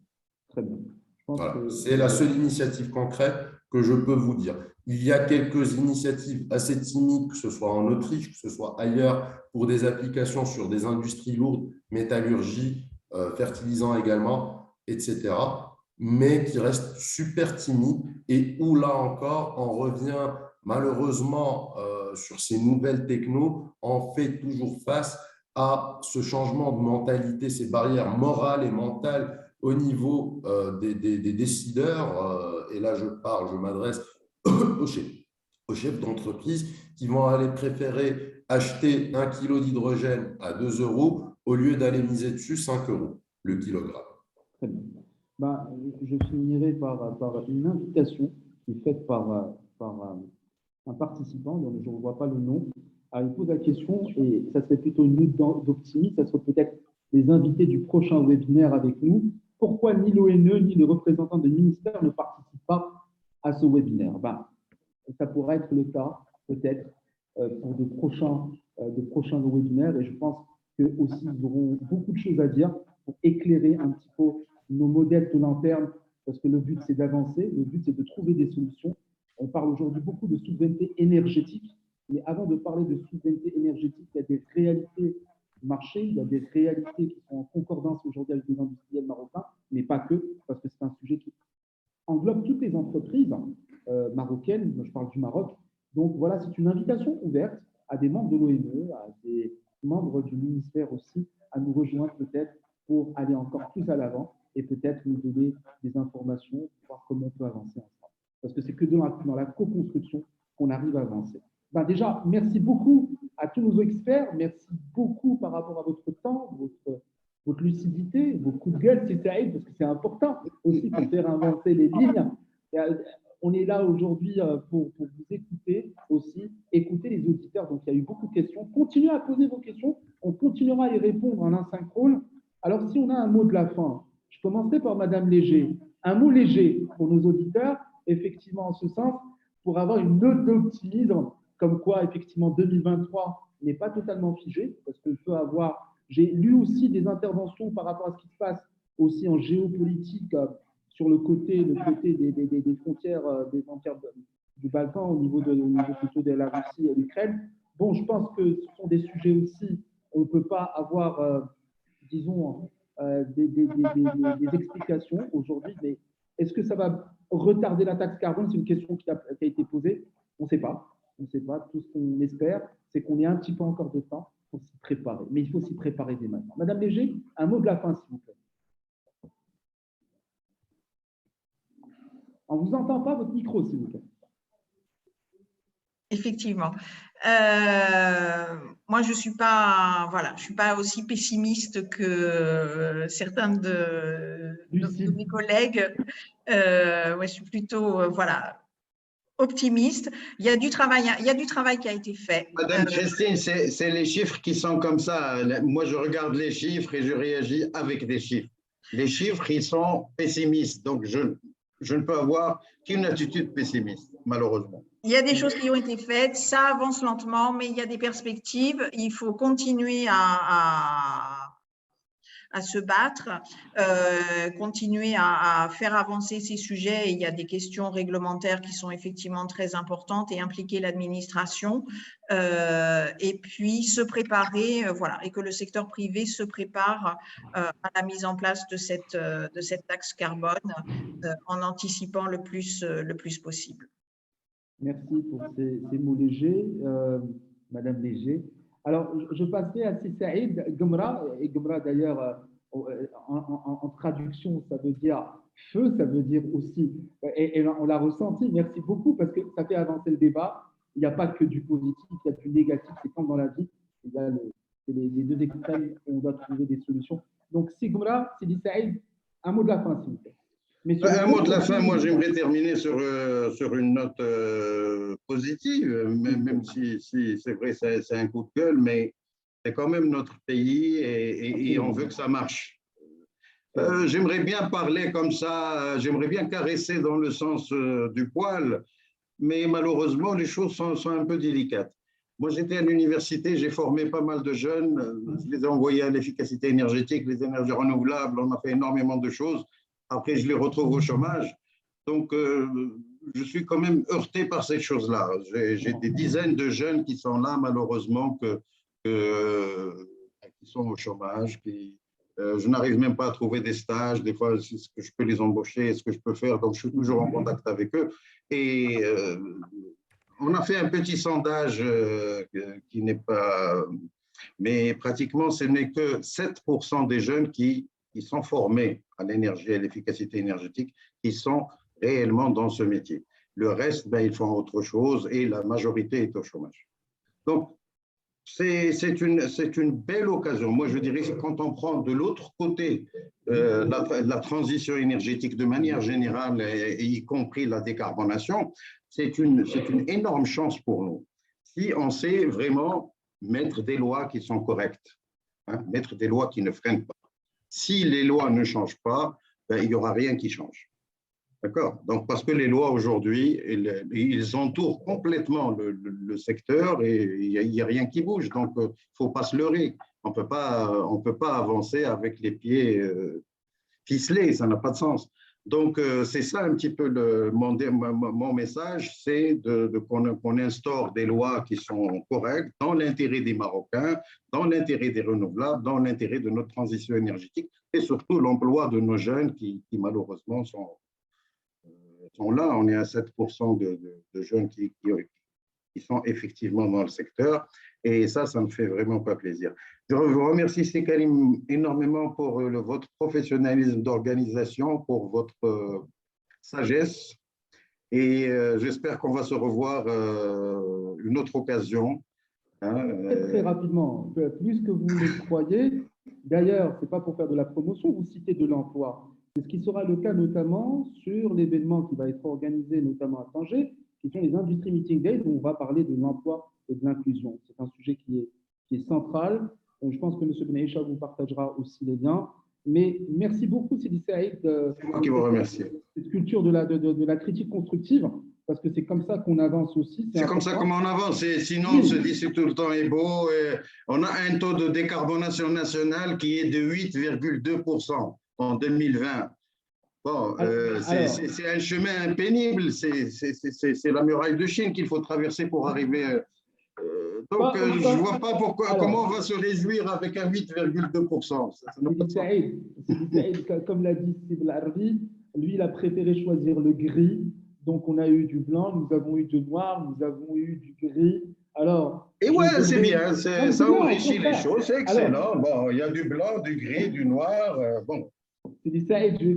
Très bien. Voilà. C'est la seule initiative concrète que je peux vous dire. Il y a quelques initiatives assez timides, que ce soit en Autriche, que ce soit ailleurs, pour des applications sur des industries lourdes, métallurgie, fertilisants également, etc., mais qui restent super timides et où, là encore, on revient malheureusement sur ces nouvelles technos, on fait toujours face à ce changement de mentalité, ces barrières morales et mentales au niveau des décideurs, et là je m'adresse aux chefs d'entreprise qui vont aller préférer acheter 1 kilo d'hydrogène à 2 € au lieu d'aller miser dessus 5 € le kilogramme. Très bien. Je finirai par une invitation qui est faite par un participant, dont je ne vois pas le nom. Alors, il pose la question, et ça serait plutôt une note d'optimisme, ça serait peut-être les invités du prochain webinaire avec nous. Pourquoi ni l'ONE ni les représentants des ministères ne participent pas à ce webinaire? Ça pourrait être le cas, peut-être, pour de prochains webinaires, et je pense qu'eux aussi, ils auront beaucoup de choses à dire pour éclairer un petit peu nos modèles de long terme, parce que le but, c'est d'avancer, le but, c'est de trouver des solutions. On parle aujourd'hui beaucoup de souveraineté énergétique, mais avant de parler de souveraineté énergétique, il y a des réalités du marché, il y a des réalités qui sont en concordance aujourd'hui avec les industriels marocains, mais pas que, parce que c'est un sujet qui englobe toutes les entreprises marocaines, je parle du Maroc. Donc voilà, c'est une invitation ouverte à des membres de l'ONE, à des membres du ministère aussi, à nous rejoindre peut-être pour aller encore plus à l'avant et peut-être nous donner des informations pour voir comment on peut avancer ensemble. Parce que c'est que dans la co-construction qu'on arrive à avancer. Déjà, merci beaucoup à tous nos experts. Merci beaucoup par rapport à votre temps, votre lucidité, vos coups de gueule, c'est parce que c'est important aussi pour faire inventer les lignes. On est là aujourd'hui pour vous écouter aussi, écouter les auditeurs. Donc, il y a eu beaucoup de questions. Continuez à poser vos questions. On continuera à y répondre en asynchrone. Alors, si on a un mot de la fin, je commencerai par Madame Léger. Un mot léger pour nos auditeurs, effectivement, en ce sens, pour avoir une note d'optimisme, comme quoi, effectivement, 2023 n'est pas totalement figé, parce qu'on peut avoir… J'ai lu aussi des interventions par rapport à ce qui se passe aussi en géopolitique sur le côté des frontières du Balkan, au niveau plutôt de la Russie et l'Ukraine. Bon, je pense que ce sont des sujets aussi, on ne peut pas avoir, disons, des explications aujourd'hui, mais est-ce que ça va retarder la taxe carbone? C'est une question qui a été posée. On ne sait pas. On ne sait pas. Tout ce qu'on espère, c'est qu'on ait un petit peu encore de temps pour s'y préparer. Mais il faut s'y préparer dès maintenant. Madame Léger, un mot de la fin, s'il vous plaît. On ne vous entend pas, votre micro, s'il vous plaît. Effectivement. Moi, je suis pas aussi pessimiste que certains de mes collègues. Je suis plutôt, optimiste. Il y a du travail qui a été fait. Madame Christine, c'est les chiffres qui sont comme ça. Moi, je regarde les chiffres et je réagis avec des chiffres. Les chiffres, ils sont pessimistes. Donc, je ne peux avoir qu'une attitude pessimiste, malheureusement. Il y a des choses qui ont été faites, ça avance lentement, mais il y a des perspectives. Il faut continuer à se battre, continuer à faire avancer ces sujets. Il y a des questions réglementaires qui sont effectivement très importantes et impliquer l'administration. Et puis se préparer, et que le secteur privé se prépare à la mise en place de cette taxe carbone en anticipant le plus possible. Merci pour ces mots légers, Madame Léger. Alors, je passerai à Saïd Gomra, et Gomra d'ailleurs, en traduction, ça veut dire feu, ça veut dire aussi, et on l'a ressenti, merci beaucoup, parce que ça fait avancer le débat. Il n'y a pas que du positif, il y a du négatif, c'est comme dans la vie, il y a les deux extrêmes, et on doit trouver des solutions. Donc, Sigmara, Sidi Saïd, un mot de la fin, s'il vous plaît. Un mot de la fin, moi j'aimerais terminer sur une note positive, même si c'est vrai, c'est un coup de gueule, mais c'est quand même notre pays et on veut que ça marche. J'aimerais bien parler comme ça, j'aimerais bien caresser dans le sens du poil, mais malheureusement les choses sont un peu délicates. Moi j'étais à l'université, j'ai formé pas mal de jeunes, je les ai envoyés à l'efficacité énergétique, les énergies renouvelables, on a fait énormément de choses. Après, je les retrouve au chômage. Donc, je suis quand même heurté par ces choses-là. J'ai des dizaines de jeunes qui sont là, malheureusement, qui sont au chômage, je n'arrive même pas à trouver des stages. Des fois, est-ce que je peux les embaucher? Est-ce que je peux faire? Donc, je suis toujours en contact avec eux. Et on a fait un petit sondage qui n'est pas… Mais pratiquement, ce n'est que 7% des jeunes qui sont formés à l'énergie et à l'efficacité énergétique, qui sont réellement dans ce métier. Le reste, ils font autre chose et la majorité est au chômage. Donc, c'est une belle occasion. Moi, je dirais que quand on prend de l'autre côté la transition énergétique de manière générale, et y compris la décarbonation, c'est une énorme chance pour nous. Si on sait vraiment mettre des lois qui sont correctes, mettre des lois qui ne freinent pas. Si les lois ne changent pas, il n'y aura rien qui change. D'accord? Donc, parce que les lois aujourd'hui, ils entourent complètement le secteur et il n'y a rien qui bouge. Donc, il ne faut pas se leurrer. On peut pas avancer avec les pieds ficelés, ça n'a pas de sens. Donc, c'est ça un petit peu mon message, c'est qu'on instaure des lois qui sont correctes dans l'intérêt des Marocains, dans l'intérêt des renouvelables, dans l'intérêt de notre transition énergétique et surtout l'emploi de nos jeunes qui malheureusement sont là. On est à 7% de jeunes qui sont effectivement dans le secteur et ça me fait vraiment pas plaisir. Je vous remercie, Sekarim, énormément pour votre professionnalisme d'organisation, pour votre sagesse et j'espère qu'on va se revoir une autre occasion. Très rapidement, plus que vous le croyez. D'ailleurs, ce n'est pas pour faire de la promotion, vous citez de l'emploi. C'est ce qui sera le cas notamment sur l'événement qui va être organisé notamment à Tanger, qui sont les Industry Meeting Days, où on va parler de l'emploi et de l'inclusion. C'est un sujet qui est central. Donc, je pense que M. Benaïcha vous partagera aussi les liens. Mais merci beaucoup, Sidi Saïd, cette culture de la critique constructive, parce que c'est comme ça qu'on avance aussi. C'est comme ça qu'on avance. Et sinon, on se dit que tout le temps est beau. On a un taux de décarbonation nationale qui est de 8,2% en 2020. Bon, c'est un chemin pénible. C'est la muraille de Chine qu'il faut traverser pour arriver… Donc, je ne vois pas comment on va se réjouir avec un 8,2%. Comme l'a dit Steve Larry, lui, il a préféré choisir le gris. Donc, on a eu du blanc, nous avons eu du noir, nous avons eu du gris. Alors, et ouais, c'est bien, ça enrichit les choses, c'est excellent. Bon, il y a du blanc, du gris, du noir. Bon. Sidi Saïd, je vais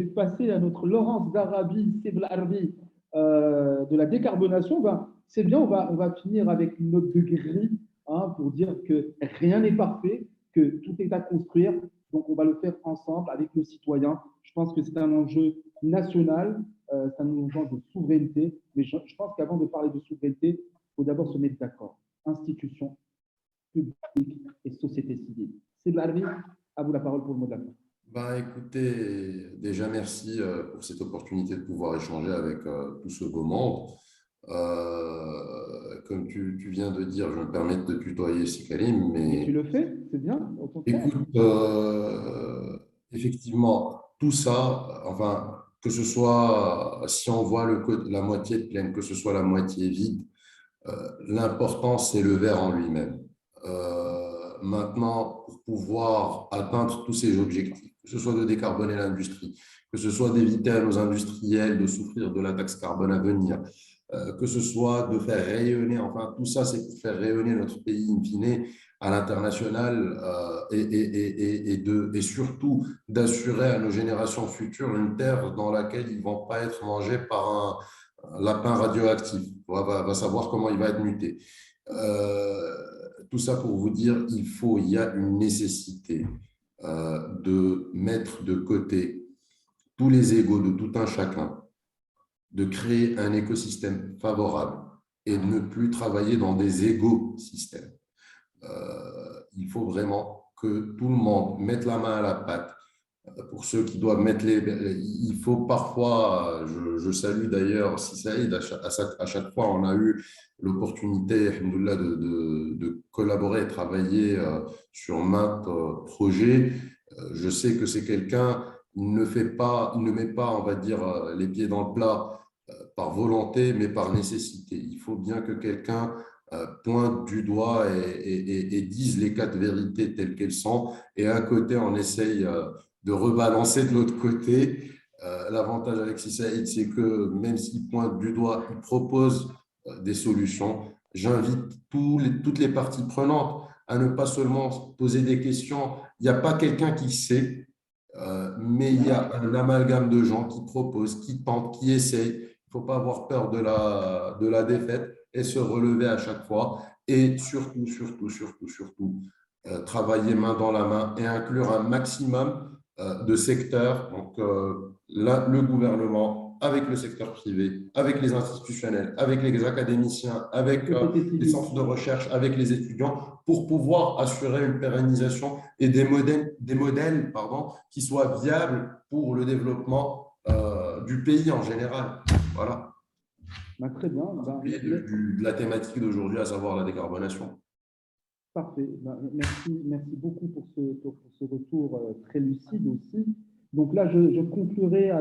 passer à notre Laurence d'Arabie, Steve Larry, de la décarbonation. C'est bien, on va finir avec une note de gris pour dire que rien n'est parfait, que tout est à construire. Donc, on va le faire ensemble avec nos citoyens. Je pense que c'est un enjeu national, c'est un enjeu de souveraineté. Mais je pense qu'avant de parler de souveraineté, il faut d'abord se mettre d'accord. Institutions, publiques et société civile. C'est de l'armée. À vous la parole pour le mot de la fin. Écoutez, déjà merci pour cette opportunité de pouvoir échanger avec tout ce beau monde. Comme tu viens de dire, je me permets de te tutoyer, Sekarim, mais… Tu le fais, c'est bien. Écoute, effectivement, tout ça, enfin, que ce soit, si on voit la moitié pleine, que ce soit la moitié vide, l'important, c'est le verre en lui-même. Maintenant, pour pouvoir atteindre tous ces objectifs, que ce soit de décarboner l'industrie, que ce soit d'éviter à nos industriels de souffrir de la taxe carbone à venir, que ce soit de faire rayonner, enfin tout ça c'est pour faire rayonner notre pays in fine à l'international et surtout d'assurer à nos générations futures une terre dans laquelle ils ne vont pas être mangés par un lapin radioactif. Va savoir comment il va être muté. Tout ça pour vous dire, il y a une nécessité de mettre de côté tous les égos de tout un chacun, de créer un écosystème favorable et de ne plus travailler dans des écosystèmes. Il faut vraiment que tout le monde mette la main à la pâte. Pour ceux qui doivent mettre il faut parfois, je salue d'ailleurs Saïd, à chaque fois on a eu l'opportunité alhamdoulilah, de collaborer et travailler sur maintes projets. Je sais que c'est quelqu'un, il ne met pas, on va dire, les pieds dans le plat par volonté, mais par nécessité. Il faut bien que quelqu'un pointe du doigt et dise les quatre vérités telles qu'elles sont. Et à un côté, on essaye de rebalancer de l'autre côté. L'avantage avec Saïd, c'est que même s'il pointe du doigt, il propose des solutions. J'invite toutes les parties prenantes à ne pas seulement poser des questions. Il n'y a pas quelqu'un qui sait, mais il y a un amalgame de gens qui proposent, qui tentent, qui essayent. Il ne faut pas avoir peur de la défaite et se relever à chaque fois. Et surtout, travailler main dans la main et inclure un maximum de secteurs. Donc, le gouvernement, avec le secteur privé, avec les institutionnels, avec les académiciens, avec les centres de recherche, avec les étudiants, pour pouvoir assurer une pérennisation et des modèles qui soient viables pour le développement du pays en général. Voilà. Très bien. De la thématique d'aujourd'hui, à savoir la décarbonation. Parfait. Merci beaucoup pour ce retour très lucide aussi. Donc là, je conclurai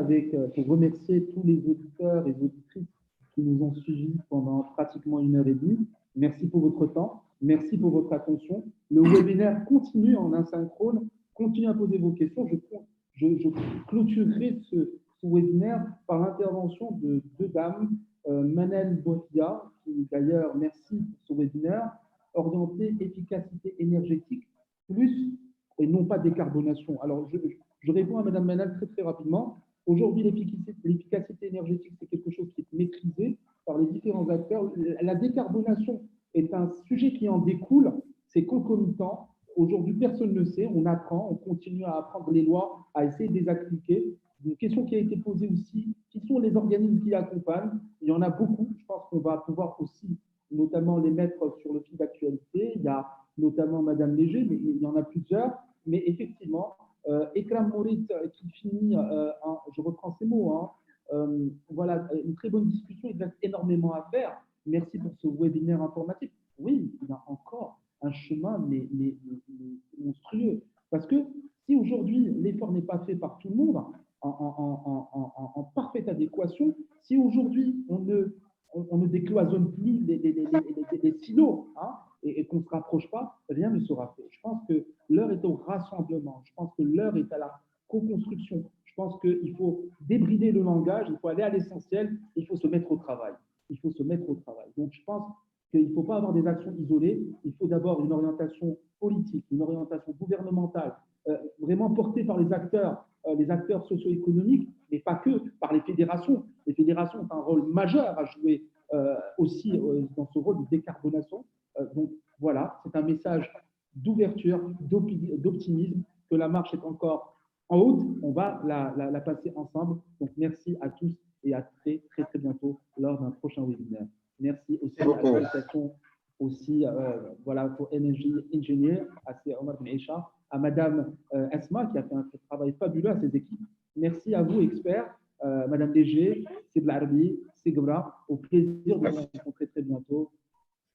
pour remercier tous les auditeurs et auditrices qui nous ont suivis pendant pratiquement 1h30. Merci pour votre temps. Merci pour votre attention. Le webinaire continue en asynchrone. Continuez à poser vos questions. Je clôturerai ce webinaire par l'intervention de deux dames, Manel Bohia, qui d'ailleurs, merci pour ce webinaire, orienté efficacité énergétique plus et non pas décarbonation. Alors, je réponds à Mme Manel très rapidement. Aujourd'hui, l'efficacité énergétique, c'est quelque chose qui est maîtrisé par les différents acteurs. La décarbonation est un sujet qui en découle, c'est concomitant. Aujourd'hui, personne ne sait, on apprend, on continue à apprendre les lois, à essayer de les appliquer. Une question qui a été posée aussi, qui sont les organismes qui accompagnent? Il y en a beaucoup, je pense qu'on va pouvoir aussi notamment les mettre sur le fil d'actualité. Il y a notamment Madame Léger, mais il y en a plusieurs. Mais effectivement, Ekram Morit qui finit, je reprends ces mots, voilà, une très bonne discussion, il reste énormément à faire. Merci pour ce webinaire informatif. Oui, il y a encore un chemin, mais monstrueux. Parce que si aujourd'hui, l'effort n'est pas fait par tout le monde, en parfaite adéquation, si aujourd'hui, on ne décloisonne plus les silos et qu'on ne se rapproche pas, rien ne sera fait. Je pense que l'heure est au rassemblement. Je pense que l'heure est à la co-construction. Je pense qu'il faut débrider le langage, il faut aller à l'essentiel, il faut se mettre au travail. Il faut se mettre au travail. Donc, je pense qu'il ne faut pas avoir des actions isolées. Il faut d'abord une orientation politique, une orientation gouvernementale, vraiment portée par les acteurs socio-économiques, mais pas que, par les fédérations. Les fédérations ont un rôle majeur à jouer aussi dans ce rôle de décarbonation. Donc voilà, c'est un message d'ouverture, d'optimisme, que la marche est encore en haute, on va la passer ensemble. Donc merci à tous et à très bientôt lors d'un prochain webinaire. Merci aussi à l'association aussi, voilà, pour Energy Engineer, à Omar Ben Aïcha, à Madame Asma qui a fait un travail fabuleux à ses équipes. Merci à vous, experts, Madame DG, Sid Larbi, Sigra. Au plaisir de vous rencontrer très bientôt.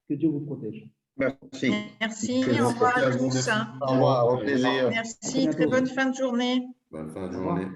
Que Dieu vous protège. Merci. Merci, au revoir à tous. Au revoir, au plaisir. Merci, très bonne fin de journée. Bonne fin de journée.